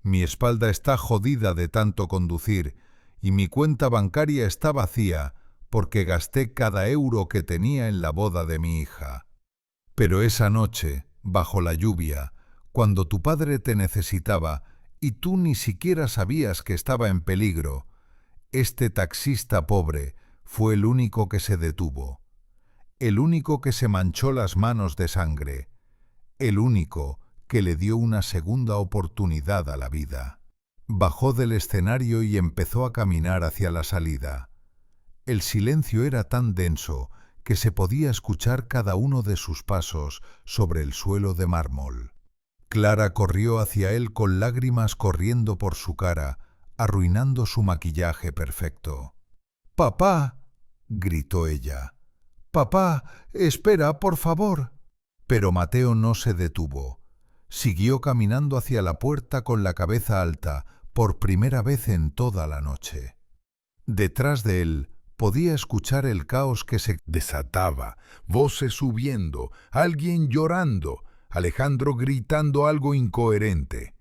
Mi espalda está jodida de tanto conducir y mi cuenta bancaria está vacía porque gasté cada euro que tenía en la boda de mi hija. Pero esa noche, bajo la lluvia, cuando tu padre te necesitaba y tú ni siquiera sabías que estaba en peligro, este taxista pobre fue el único que se detuvo, el único que se manchó las manos de sangre, el único que le dio una segunda oportunidad a la vida». Bajó del escenario y empezó a caminar hacia la salida. El silencio era tan denso que se podía escuchar cada uno de sus pasos sobre el suelo de mármol. Clara corrió hacia él con lágrimas corriendo por su cara, arruinando su maquillaje perfecto. «¡Papá!», gritó ella. «¡Papá, espera, por favor!». Pero Mateo no se detuvo. Siguió caminando hacia la puerta con la cabeza alta, por primera vez en toda la noche. Detrás de él podía escuchar el caos que se desataba, voces subiendo, alguien llorando, Alejandro gritando algo incoherente.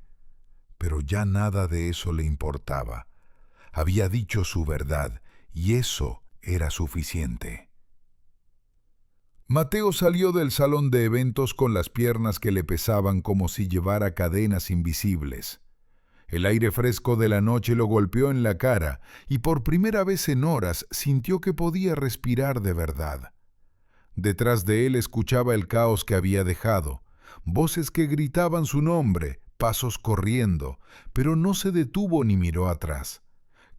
Pero ya nada de eso le importaba. Había dicho su verdad, y eso era suficiente. Mateo salió del salón de eventos con las piernas que le pesaban como si llevara cadenas invisibles. El aire fresco de la noche lo golpeó en la cara y por primera vez en horas sintió que podía respirar de verdad. Detrás de él escuchaba el caos que había dejado, voces que gritaban su nombre, pasos corriendo, pero no se detuvo ni miró atrás.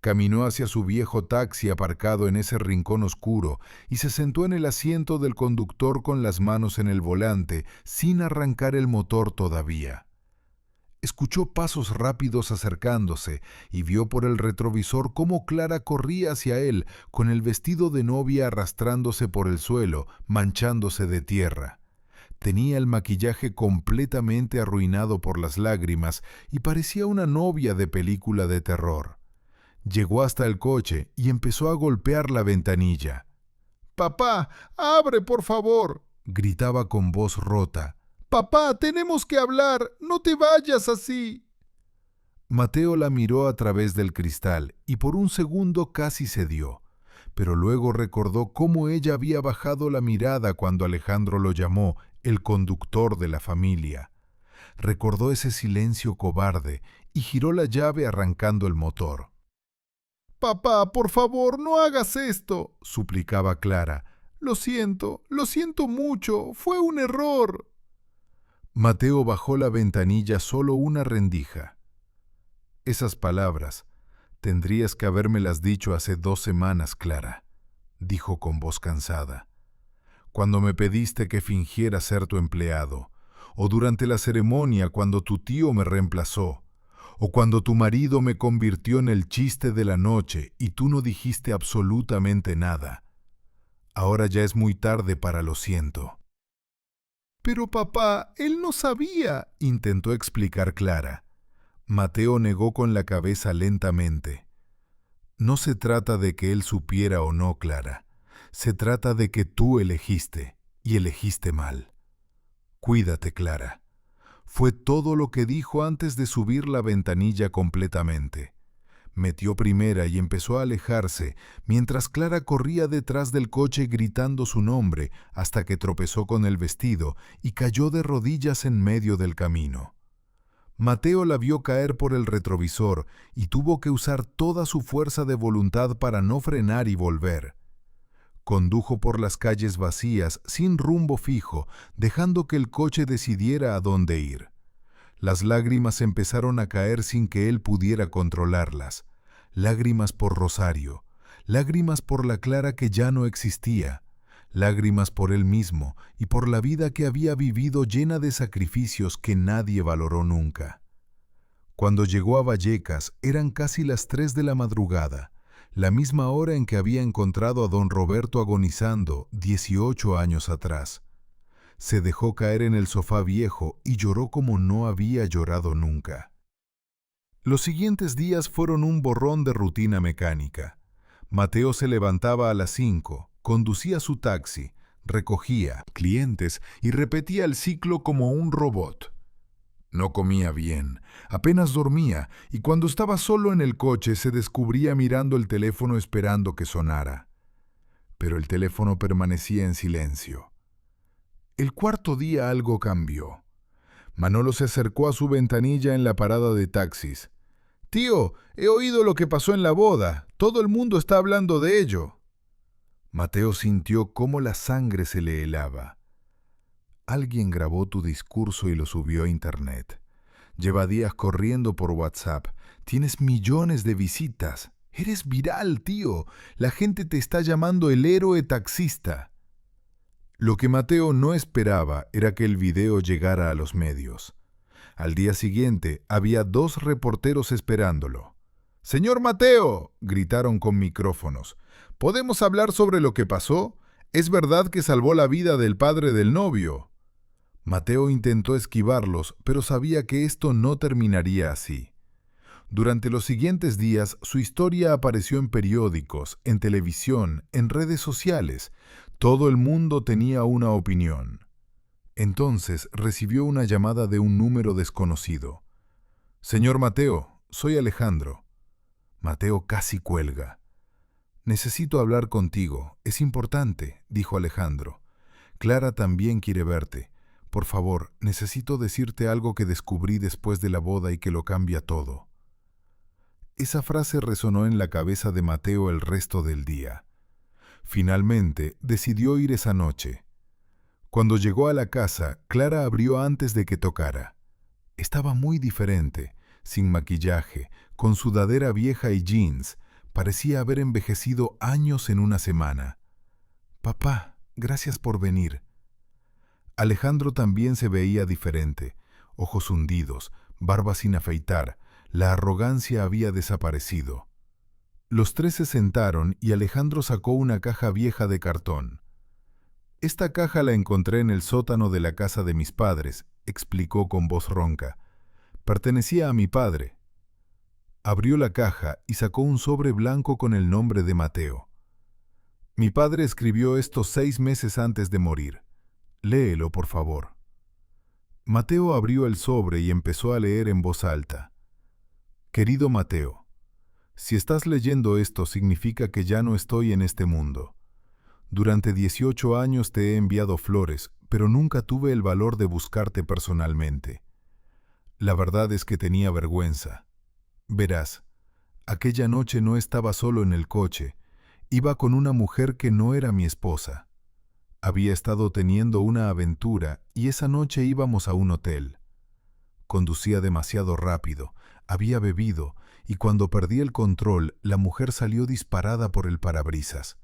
Caminó hacia su viejo taxi aparcado en ese rincón oscuro y se sentó en el asiento del conductor con las manos en el volante, sin arrancar el motor todavía. Escuchó pasos rápidos acercándose y vio por el retrovisor cómo Clara corría hacia él con el vestido de novia arrastrándose por el suelo, manchándose de tierra. Tenía el maquillaje completamente arruinado por las lágrimas y parecía una novia de película de terror. Llegó hasta el coche y empezó a golpear la ventanilla. «¡Papá, abre, por favor!», gritaba con voz rota. «¡Papá, tenemos que hablar! ¡No te vayas así!». Mateo la miró a través del cristal y por un segundo casi cedió, pero luego recordó cómo ella había bajado la mirada cuando Alejandro lo llamó el conductor de la familia. Recordó ese silencio cobarde y giró la llave arrancando el motor. «Papá, por favor, no hagas esto», suplicaba Clara. Lo siento mucho, fue un error». Mateo bajó la ventanilla solo una rendija. «Esas palabras tendrías que habérmelas dicho hace 2 semanas, Clara», dijo con voz cansada. «Cuando me pediste que fingiera ser tu empleado, o durante la ceremonia cuando tu tío me reemplazó, o cuando tu marido me convirtió en el chiste de la noche y tú no dijiste absolutamente nada. Ahora ya es muy tarde para lo siento». «Pero papá, él no sabía», intentó explicar Clara. Mateo negó con la cabeza lentamente. «No se trata de que él supiera o no, Clara. Se trata de que tú elegiste, y elegiste mal. Cuídate, Clara». Fue todo lo que dijo antes de subir la ventanilla completamente. Metió primera y empezó a alejarse, mientras Clara corría detrás del coche gritando su nombre hasta que tropezó con el vestido y cayó de rodillas en medio del camino. Mateo la vio caer por el retrovisor y tuvo que usar toda su fuerza de voluntad para no frenar y volver. Condujo por las calles vacías, sin rumbo fijo, dejando que el coche decidiera a dónde ir. Las lágrimas empezaron a caer sin que él pudiera controlarlas. Lágrimas por Rosario, lágrimas por la Clara que ya no existía, lágrimas por él mismo y por la vida que había vivido llena de sacrificios que nadie valoró nunca. Cuando llegó a Vallecas eran casi las 3 de la madrugada, la misma hora en que había encontrado a don Roberto agonizando 18 años atrás. Se dejó caer en el sofá viejo y lloró como no había llorado nunca. Los siguientes días fueron un borrón de rutina mecánica. Mateo se levantaba a las 5, conducía su taxi, recogía clientes y repetía el ciclo como un robot. No comía bien, apenas dormía, y cuando estaba solo en el coche se descubría mirando el teléfono esperando que sonara. Pero el teléfono permanecía en silencio. El 4.º día algo cambió. Manolo se acercó a su ventanilla en la parada de taxis. «Tío, he oído lo que pasó en la boda. Todo el mundo está hablando de ello». Mateo sintió cómo la sangre se le helaba. «Alguien grabó tu discurso y lo subió a internet. Lleva días corriendo por WhatsApp. Tienes millones de visitas. Eres viral, tío. La gente te está llamando el héroe taxista». Lo que Mateo no esperaba era que el video llegara a los medios. Al día siguiente había 2 reporteros esperándolo. «Señor Mateo», gritaron con micrófonos, «¿podemos hablar sobre lo que pasó? ¿Es verdad que salvó la vida del padre del novio?». Mateo intentó esquivarlos, pero sabía que esto no terminaría así. Durante los siguientes días, su historia apareció en periódicos, en televisión, en redes sociales. Todo el mundo tenía una opinión. Entonces recibió una llamada de un número desconocido. «Señor Mateo, soy Alejandro». Mateo casi cuelga. «Necesito hablar contigo. Es importante», dijo Alejandro. «Clara también quiere verte. Por favor, necesito decirte algo que descubrí después de la boda y que lo cambia todo». Esa frase resonó en la cabeza de Mateo el resto del día. Finalmente, decidió ir esa noche. Cuando llegó a la casa, Clara abrió antes de que tocara. Estaba muy diferente, sin maquillaje, con sudadera vieja y jeans. Parecía haber envejecido años en una semana. «Papá, gracias por venir». Alejandro también se veía diferente, ojos hundidos, barba sin afeitar, la arrogancia había desaparecido. Los tres se sentaron y Alejandro sacó una caja vieja de cartón. «Esta caja la encontré en el sótano de la casa de mis padres», explicó con voz ronca. «Pertenecía a mi padre». Abrió la caja y sacó un sobre blanco con el nombre de Mateo. «Mi padre escribió esto 6 meses antes de morir. Léelo, por favor». Mateo abrió el sobre y empezó a leer en voz alta. «Querido Mateo, si estás leyendo esto significa que ya no estoy en este mundo. Durante 18 años te he enviado flores, pero nunca tuve el valor de buscarte personalmente. La verdad es que tenía vergüenza. Verás, aquella noche no estaba solo en el coche, iba con una mujer que no era mi esposa. Había estado teniendo una aventura y esa noche íbamos a un hotel. Conducía demasiado rápido, había bebido y cuando perdí el control, la mujer salió disparada por el parabrisas.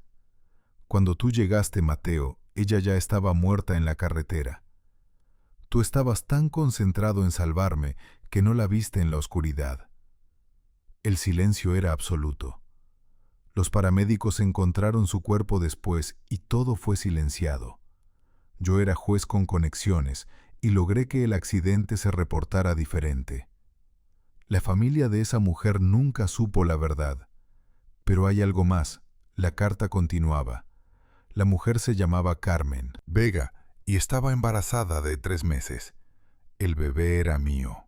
Cuando tú llegaste, Mateo, ella ya estaba muerta en la carretera. Tú estabas tan concentrado en salvarme que no la viste en la oscuridad». El silencio era absoluto. Los paramédicos encontraron su cuerpo después y todo fue silenciado. Yo era juez con conexiones y logré que el accidente se reportara diferente. La familia de esa mujer nunca supo la verdad. Pero hay algo más. La carta continuaba. La mujer se llamaba Carmen Vega y estaba embarazada de 3 meses. El bebé era mío.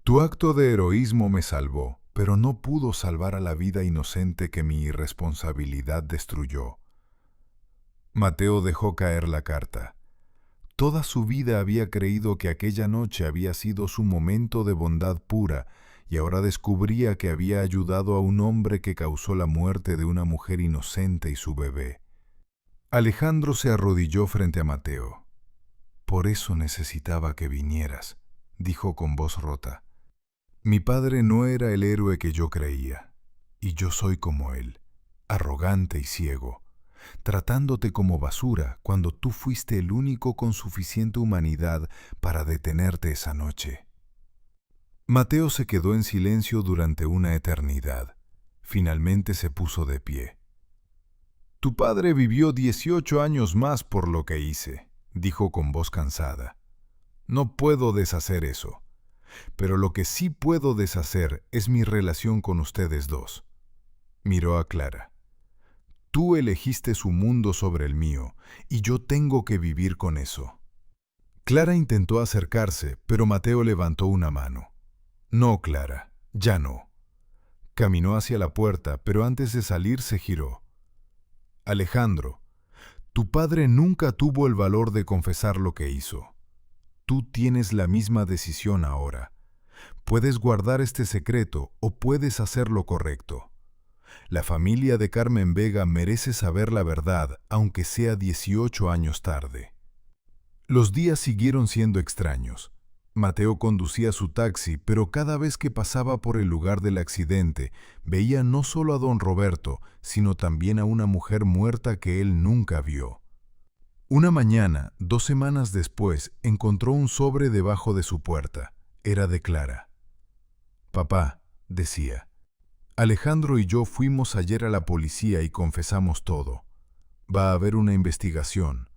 Tu acto de heroísmo me salvó, pero no pudo salvar a la vida inocente que mi irresponsabilidad destruyó. Mateo dejó caer la carta. Toda su vida había creído que aquella noche había sido su momento de bondad pura y ahora descubría que había ayudado a un hombre que causó la muerte de una mujer inocente y su bebé. Alejandro se arrodilló frente a Mateo. «Por eso necesitaba que vinieras», dijo con voz rota. «Mi padre no era el héroe que yo creía, y yo soy como él, arrogante y ciego, tratándote como basura cuando tú fuiste el único con suficiente humanidad para detenerte esa noche». Mateo se quedó en silencio durante una eternidad. Finalmente se puso de pie. «Tu padre vivió 18 años más por lo que hice», dijo con voz cansada. «No puedo deshacer eso. Pero lo que sí puedo deshacer es mi relación con ustedes dos». Miró a Clara. «Tú elegiste su mundo sobre el mío, y yo tengo que vivir con eso». Clara intentó acercarse, pero Mateo levantó una mano. «No, Clara, ya no». Caminó hacia la puerta, pero antes de salir se giró. «Alejandro, tu padre nunca tuvo el valor de confesar lo que hizo. Tú tienes la misma decisión ahora. Puedes guardar este secreto o puedes hacer lo correcto. La familia de Carmen Vega merece saber la verdad, aunque sea 18 años tarde». Los días siguieron siendo extraños. Mateo conducía su taxi, pero cada vez que pasaba por el lugar del accidente, veía no solo a don Roberto, sino también a una mujer muerta que él nunca vio. Una mañana, 2 semanas después, encontró un sobre debajo de su puerta. Era de Clara. «Papá», decía, «Alejandro y yo fuimos ayer a la policía y confesamos todo. Va a haber una investigación.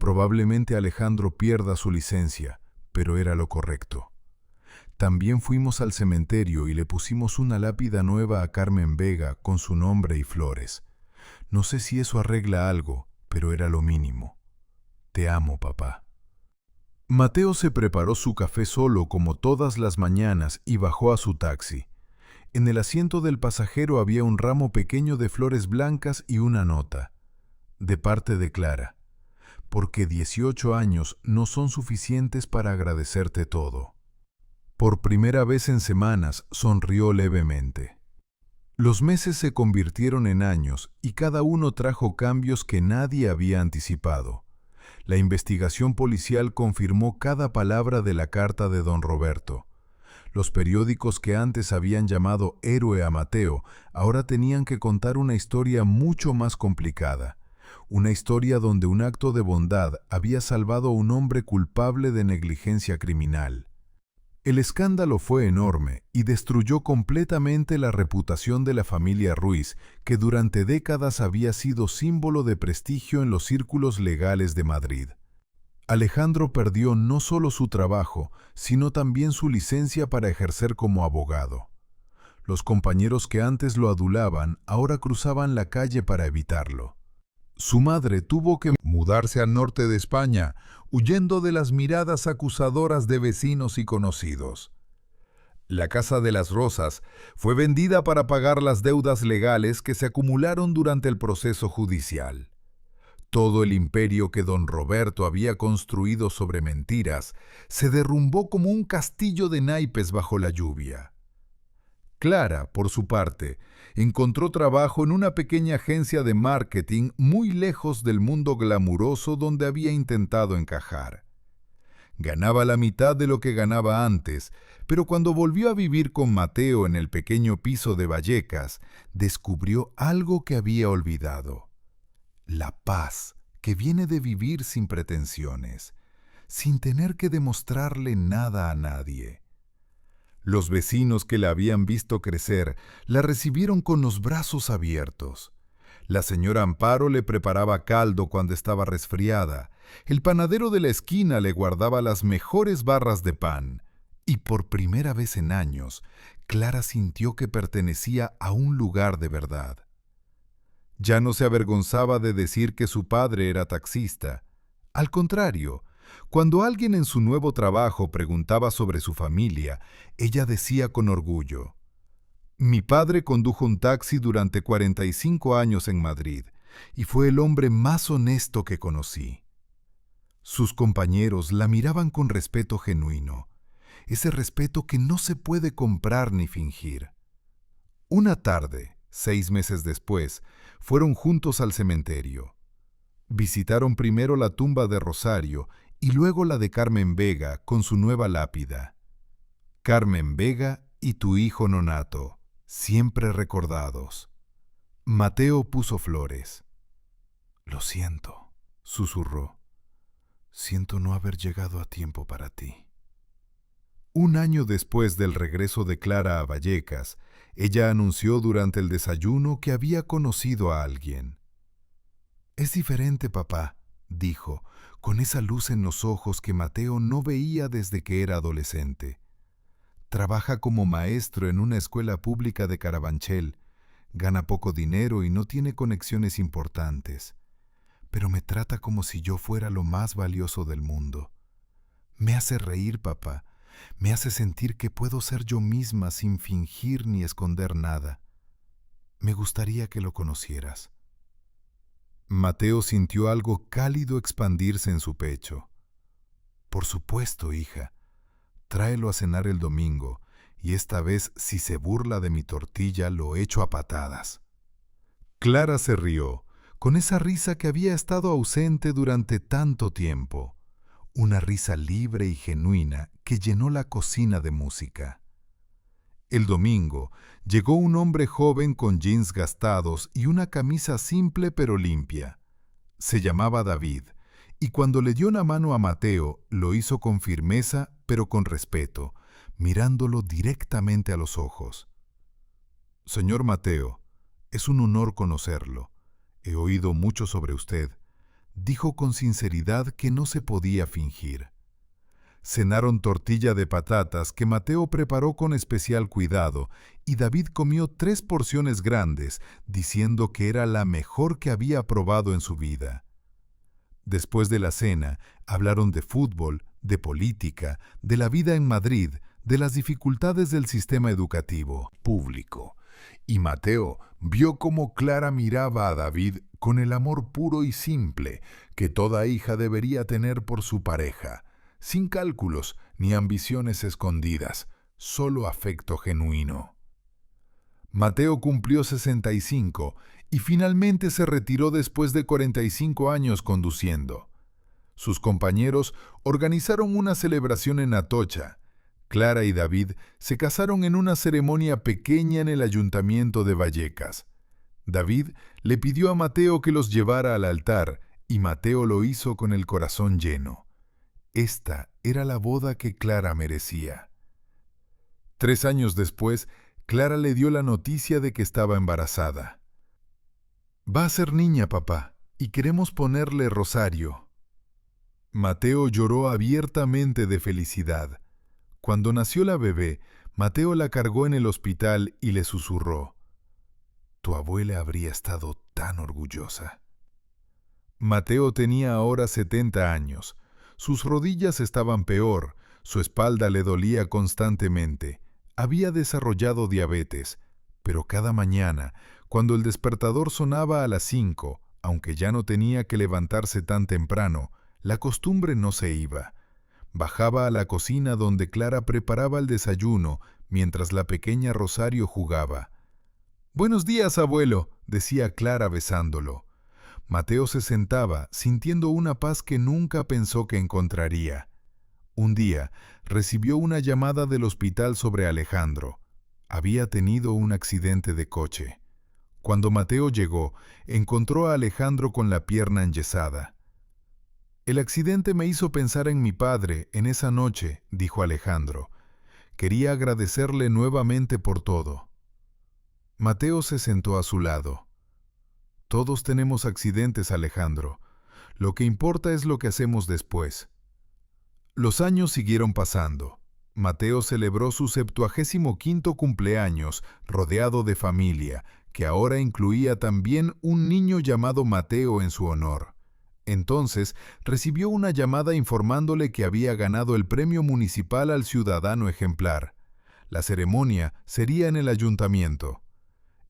Probablemente Alejandro pierda su licencia, pero era lo correcto. También fuimos al cementerio y le pusimos una lápida nueva a Carmen Vega con su nombre y flores. No sé si eso arregla algo, pero era lo mínimo. Te amo, papá. Mateo se preparó su café solo como todas las mañanas y bajó a su taxi. En el asiento del pasajero había un ramo pequeño de flores blancas y una nota. De parte de Clara. Porque 18 años no son suficientes para agradecerte todo. Por primera vez en semanas sonrió levemente. Los meses se convirtieron en años y cada uno trajo cambios que nadie había anticipado. La investigación policial confirmó cada palabra de la carta de don Roberto. Los periódicos que antes habían llamado héroe a Mateo ahora tenían que contar una historia mucho más complicada. Una historia donde un acto de bondad había salvado a un hombre culpable de negligencia criminal. El escándalo fue enorme y destruyó completamente la reputación de la familia Ruiz, que durante décadas había sido símbolo de prestigio en los círculos legales de Madrid. Alejandro perdió no solo su trabajo, sino también su licencia para ejercer como abogado. Los compañeros que antes lo adulaban ahora cruzaban la calle para evitarlo. Su madre tuvo que mudarse al norte de España, huyendo de las miradas acusadoras de vecinos y conocidos. La Casa de las Rosas fue vendida para pagar las deudas legales que se acumularon durante el proceso judicial. Todo el imperio que don Roberto había construido sobre mentiras se derrumbó como un castillo de naipes bajo la lluvia. Clara, por su parte, encontró trabajo en una pequeña agencia de marketing muy lejos del mundo glamuroso donde había intentado encajar. Ganaba la mitad de lo que ganaba antes, pero cuando volvió a vivir con Mateo en el pequeño piso de Vallecas, descubrió algo que había olvidado. La paz que viene de vivir sin pretensiones, sin tener que demostrarle nada a nadie. Los vecinos que la habían visto crecer la recibieron con los brazos abiertos. La señora Amparo le preparaba caldo cuando estaba resfriada. El panadero de la esquina le guardaba las mejores barras de pan. Y por primera vez en años, Clara sintió que pertenecía a un lugar de verdad. Ya no se avergonzaba de decir que su padre era taxista. Al contrario, cuando alguien en su nuevo trabajo preguntaba sobre su familia, ella decía con orgullo: «Mi padre condujo un taxi durante 45 años en Madrid y fue el hombre más honesto que conocí». Sus compañeros la miraban con respeto genuino, ese respeto que no se puede comprar ni fingir. Una tarde, 6 meses después, fueron juntos al cementerio. Visitaron primero la tumba de Rosario y luego la de Carmen Vega con su nueva lápida. Carmen Vega y tu hijo nonato, siempre recordados. Mateo puso flores. Lo siento, susurró. Siento no haber llegado a tiempo para ti. Un año después del regreso de Clara a Vallecas, ella anunció durante el desayuno que había conocido a alguien. «Es diferente, papá», dijo, con esa luz en los ojos que Mateo no veía desde que era adolescente. Trabaja como maestro en una escuela pública de Carabanchel, gana poco dinero y no tiene conexiones importantes, pero me trata como si yo fuera lo más valioso del mundo. Me hace reír, papá, me hace sentir que puedo ser yo misma sin fingir ni esconder nada. Me gustaría que lo conocieras». Mateo sintió algo cálido expandirse en su pecho. «Por supuesto, hija. Tráelo a cenar el domingo, y esta vez, si se burla de mi tortilla, lo echo a patadas». Clara se rió, con esa risa que había estado ausente durante tanto tiempo. Una risa libre y genuina que llenó la cocina de música. El domingo llegó un hombre joven con jeans gastados y una camisa simple pero limpia. Se llamaba David, y cuando le dio una mano a Mateo, lo hizo con firmeza pero con respeto, mirándolo directamente a los ojos. «Señor Mateo, es un honor conocerlo. He oído mucho sobre usted. dijo con sinceridad que no se podía fingir. Cenaron tortilla de patatas que Mateo preparó con especial cuidado y David comió 3 porciones grandes, diciendo que era la mejor que había probado en su vida. Después de la cena, hablaron de fútbol, de política, de la vida en Madrid, de las dificultades del sistema educativo público. Y Mateo vio cómo Clara miraba a David con el amor puro y simple que toda hija debería tener por su pareja, sin cálculos ni ambiciones escondidas, solo afecto genuino. Mateo cumplió 65 y finalmente se retiró después de 45 años conduciendo. Sus compañeros organizaron una celebración en Atocha. Clara y David se casaron en una ceremonia pequeña en el ayuntamiento de Vallecas. David le pidió a Mateo que los llevara al altar y Mateo lo hizo con el corazón lleno. Esta era la boda que Clara merecía. 3 años después, Clara le dio la noticia de que estaba embarazada. «Va a ser niña, papá, y queremos ponerle Rosario». Mateo lloró abiertamente de felicidad. Cuando nació la bebé, Mateo la cargó en el hospital y le susurró: «Tu abuela habría estado tan orgullosa». Mateo tenía ahora 70 años. Sus rodillas estaban peor, su espalda le dolía constantemente. Había desarrollado diabetes, pero cada mañana, cuando el despertador sonaba a las 5, aunque ya no tenía que levantarse tan temprano, la costumbre no se iba. Bajaba a la cocina donde Clara preparaba el desayuno, mientras la pequeña Rosario jugaba. «Buenos días, abuelo», decía Clara besándolo. Mateo se sentaba, sintiendo una paz que nunca pensó que encontraría. Un día, recibió una llamada del hospital sobre Alejandro. Había tenido un accidente de coche. Cuando Mateo llegó, encontró a Alejandro con la pierna enyesada. «El accidente me hizo pensar en mi padre en esa noche», dijo Alejandro. «Quería agradecerle nuevamente por todo». Mateo se sentó a su lado. «Todos tenemos accidentes, Alejandro. Lo que importa es lo que hacemos después». Los años siguieron pasando. Mateo celebró su 75º cumpleaños rodeado de familia, que ahora incluía también un niño llamado Mateo en su honor. Entonces recibió una llamada informándole que había ganado el premio municipal al ciudadano ejemplar. La ceremonia sería en el ayuntamiento.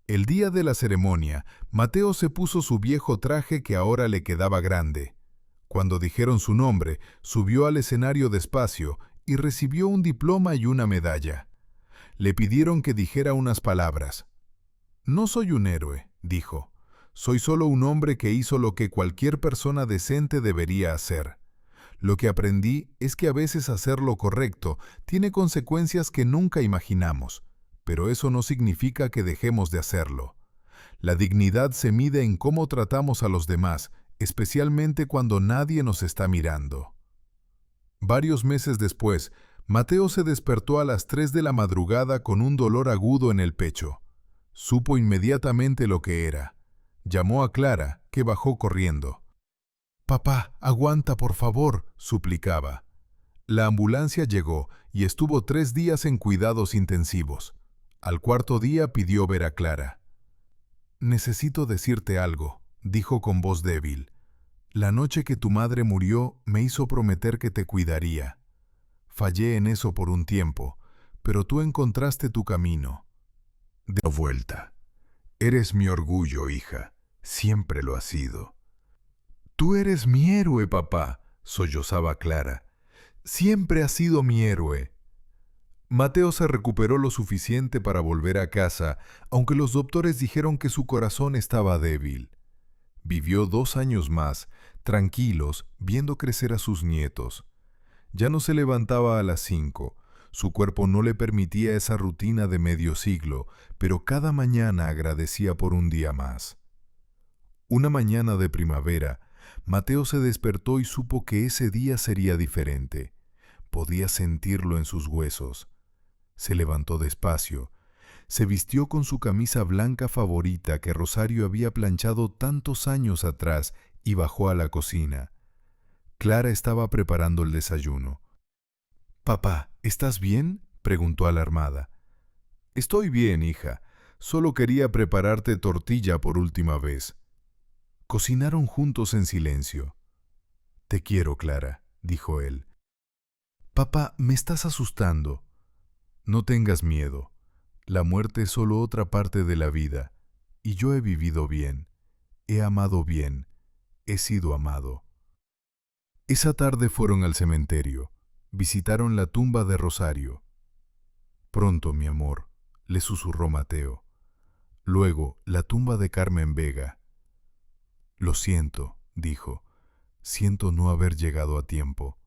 El día de la ceremonia, Mateo se puso su viejo traje que ahora le quedaba grande. Cuando dijeron su nombre, subió al escenario despacio y recibió un diploma y una medalla. Le pidieron que dijera unas palabras. «No soy un héroe», dijo. «Soy solo un hombre que hizo lo que cualquier persona decente debería hacer. Lo que aprendí es que a veces hacer lo correcto tiene consecuencias que nunca imaginamos, pero eso no significa que dejemos de hacerlo. La dignidad se mide en cómo tratamos a los demás, especialmente cuando nadie nos está mirando». Varios meses después, Mateo se despertó a las 3 de la madrugada con un dolor agudo en el pecho. Supo inmediatamente lo que era. Llamó a Clara, que bajó corriendo. «Papá, aguanta, por favor», suplicaba. La ambulancia llegó y estuvo 3 días en cuidados intensivos. Al 4.º día pidió ver a Clara. «Necesito decirte algo», dijo con voz débil. «La noche que tu madre murió me hizo prometer que te cuidaría. Fallé en eso por un tiempo, pero tú encontraste tu camino. De vuelta. Eres mi orgullo, hija. Siempre lo has sido». «Tú eres mi héroe, papá», sollozaba Clara. «Siempre has sido mi héroe». Mateo se recuperó lo suficiente para volver a casa, aunque los doctores dijeron que su corazón estaba débil. Vivió 2 años más, tranquilos, viendo crecer a sus nietos. Ya no se levantaba a las 5. Su cuerpo no le permitía esa rutina de medio siglo, pero cada mañana agradecía por un día más. Una mañana de primavera, Mateo se despertó y supo que ese día sería diferente. Podía sentirlo en sus huesos. Se levantó despacio. Se vistió con su camisa blanca favorita que Rosario había planchado tantos años atrás y bajó a la cocina. Clara estaba preparando el desayuno. «Papá, ¿estás bien?», preguntó alarmada. «Estoy bien, hija. Solo quería prepararte tortilla por última vez». Cocinaron juntos en silencio. «Te quiero, Clara», dijo él. «Papá, me estás asustando». «No tengas miedo. La muerte es solo otra parte de la vida, y yo he vivido bien, he amado bien, he sido amado». Esa tarde fueron al cementerio, visitaron la tumba de Rosario. «Pronto, mi amor», le susurró Mateo. Luego, la tumba de Carmen Vega. «Lo siento», dijo, «siento no haber llegado a tiempo».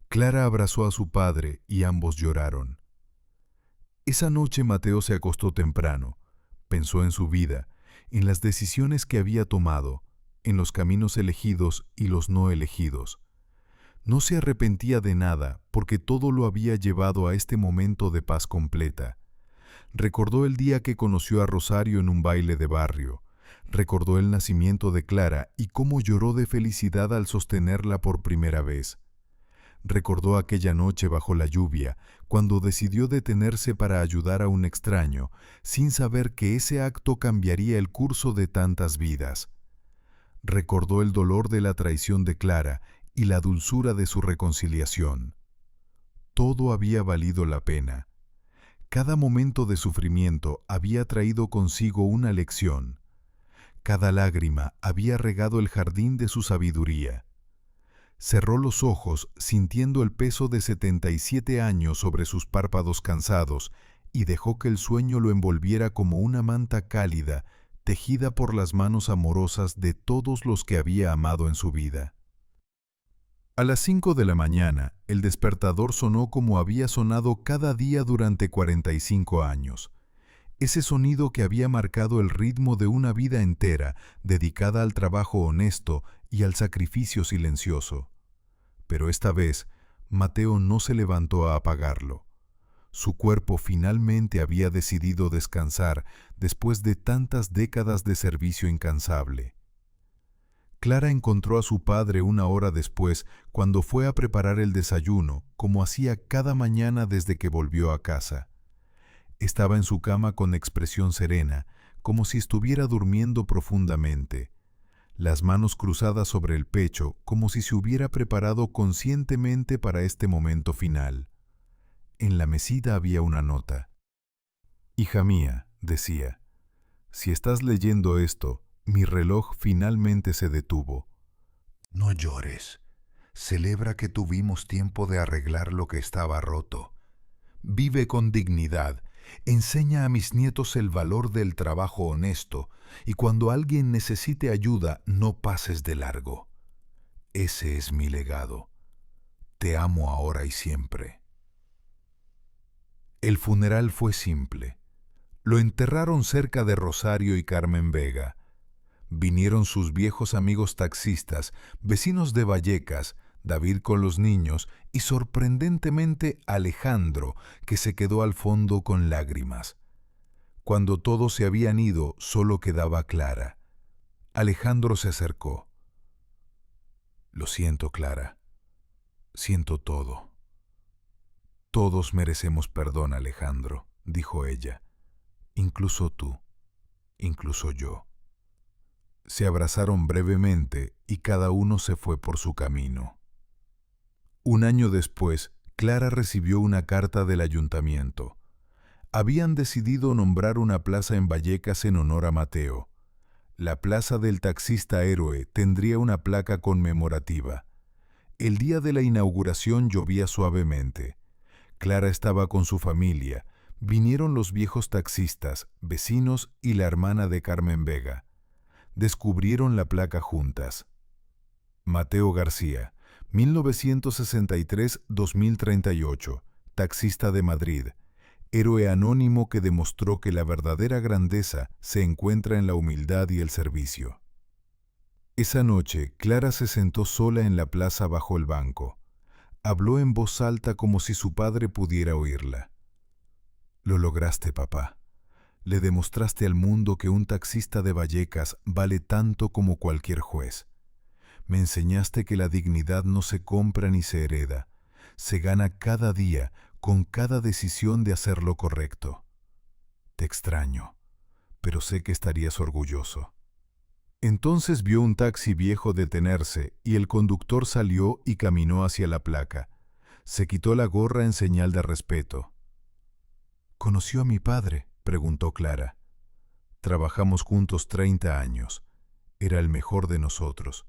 Clara abrazó a su padre y ambos lloraron. Esa noche Mateo se acostó temprano, pensó en su vida, en las decisiones que había tomado, en los caminos elegidos y los no elegidos. No se arrepentía de nada porque todo lo había llevado a este momento de paz completa. Recordó el día que conoció a Rosario en un baile de barrio. Recordó el nacimiento de Clara y cómo lloró de felicidad al sostenerla por primera vez. Recordó aquella noche bajo la lluvia, cuando decidió detenerse para ayudar a un extraño, sin saber que ese acto cambiaría el curso de tantas vidas. Recordó el dolor de la traición de Clara y la dulzura de su reconciliación. Todo había valido la pena. Cada momento de sufrimiento había traído consigo una lección. Cada lágrima había regado el jardín de su sabiduría. Cerró los ojos sintiendo el peso de 77 años sobre sus párpados cansados y dejó que el sueño lo envolviera como una manta cálida tejida por las manos amorosas de todos los que había amado en su vida. A las 5 de la mañana, el despertador sonó como había sonado cada día durante 45 años. Ese sonido que había marcado el ritmo de una vida entera, dedicada al trabajo honesto y al sacrificio silencioso. Pero esta vez, Mateo no se levantó a apagarlo. Su cuerpo finalmente había decidido descansar después de tantas décadas de servicio incansable. Clara encontró a su padre una hora después cuando fue a preparar el desayuno, como hacía cada mañana desde que volvió a casa. Estaba en su cama con expresión serena, como si estuviera durmiendo profundamente, las manos cruzadas sobre el pecho, como si se hubiera preparado conscientemente para este momento final. En la mesita había una nota. «Hija mía», decía, «si estás leyendo esto, mi reloj finalmente se detuvo. No llores. Celebra que tuvimos tiempo de arreglar lo que estaba roto. Vive con dignidad. Enseña a mis nietos el valor del trabajo honesto y cuando alguien necesite ayuda, no pases de largo. Ese es mi legado. Te amo ahora y siempre». El funeral fue simple. Lo enterraron cerca de Rosario y Carmen Vega. Vinieron sus viejos amigos taxistas, vecinos de Vallecas, David con los niños y sorprendentemente Alejandro, que se quedó al fondo con lágrimas. Cuando todos se habían ido, solo quedaba Clara. Alejandro se acercó. «Lo siento, Clara. Siento todo». «Todos merecemos perdón, Alejandro», dijo ella. «Incluso tú, incluso yo». Se abrazaron brevemente y cada uno se fue por su camino. Un año después, Clara recibió una carta del ayuntamiento. Habían decidido nombrar una plaza en Vallecas en honor a Mateo. La plaza del taxista héroe tendría una placa conmemorativa. El día de la inauguración llovía suavemente. Clara estaba con su familia. Vinieron los viejos taxistas, vecinos y la hermana de Carmen Vega. Descubrieron la placa juntas. Mateo García, 1963-2038, taxista de Madrid, héroe anónimo que demostró que la verdadera grandeza se encuentra en la humildad y el servicio. Esa noche, Clara se sentó sola en la plaza bajo el banco. Habló en voz alta como si su padre pudiera oírla. «Lo lograste, papá. Le demostraste al mundo que un taxista de Vallecas vale tanto como cualquier juez. Me enseñaste que la dignidad no se compra ni se hereda, se gana cada día con cada decisión de hacer lo correcto. Te extraño, pero sé que estarías orgulloso. Entonces vio un taxi viejo detenerse y el conductor salió y caminó hacia la placa. Se quitó la gorra en señal de respeto. ¿Conoció a mi padre?, preguntó Clara. Trabajamos juntos 30 años. Era el mejor de nosotros.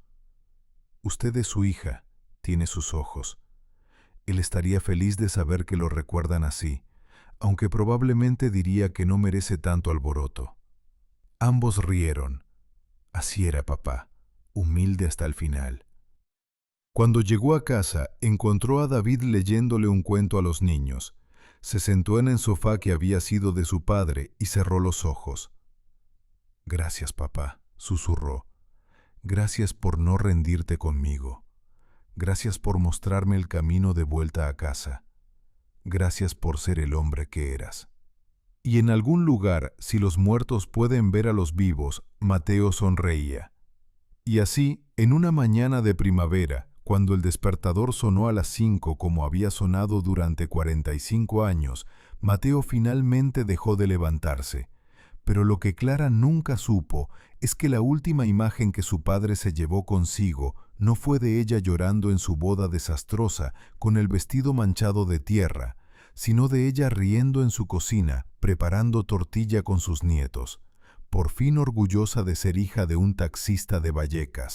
Usted es su hija, tiene sus ojos. Él estaría feliz de saber que lo recuerdan así, aunque probablemente diría que no merece tanto alboroto. Ambos rieron. Así era papá, humilde hasta el final. Cuando llegó a casa, encontró a David leyéndole un cuento a los niños. Se sentó en el sofá que había sido de su padre y cerró los ojos. Gracias, papá, susurró. Gracias por no rendirte conmigo. Gracias por mostrarme el camino de vuelta a casa. Gracias por ser el hombre que eras. Y en algún lugar, si los muertos pueden ver a los vivos, Mateo sonreía. Y así, en una mañana de primavera, cuando el despertador sonó a las 5 como había sonado durante 45 años, Mateo finalmente dejó de levantarse. Pero lo que Clara nunca supo es que la última imagen que su padre se llevó consigo no fue de ella llorando en su boda desastrosa con el vestido manchado de tierra, sino de ella riendo en su cocina, preparando tortilla con sus nietos, por fin orgullosa de ser hija de un taxista de Vallecas.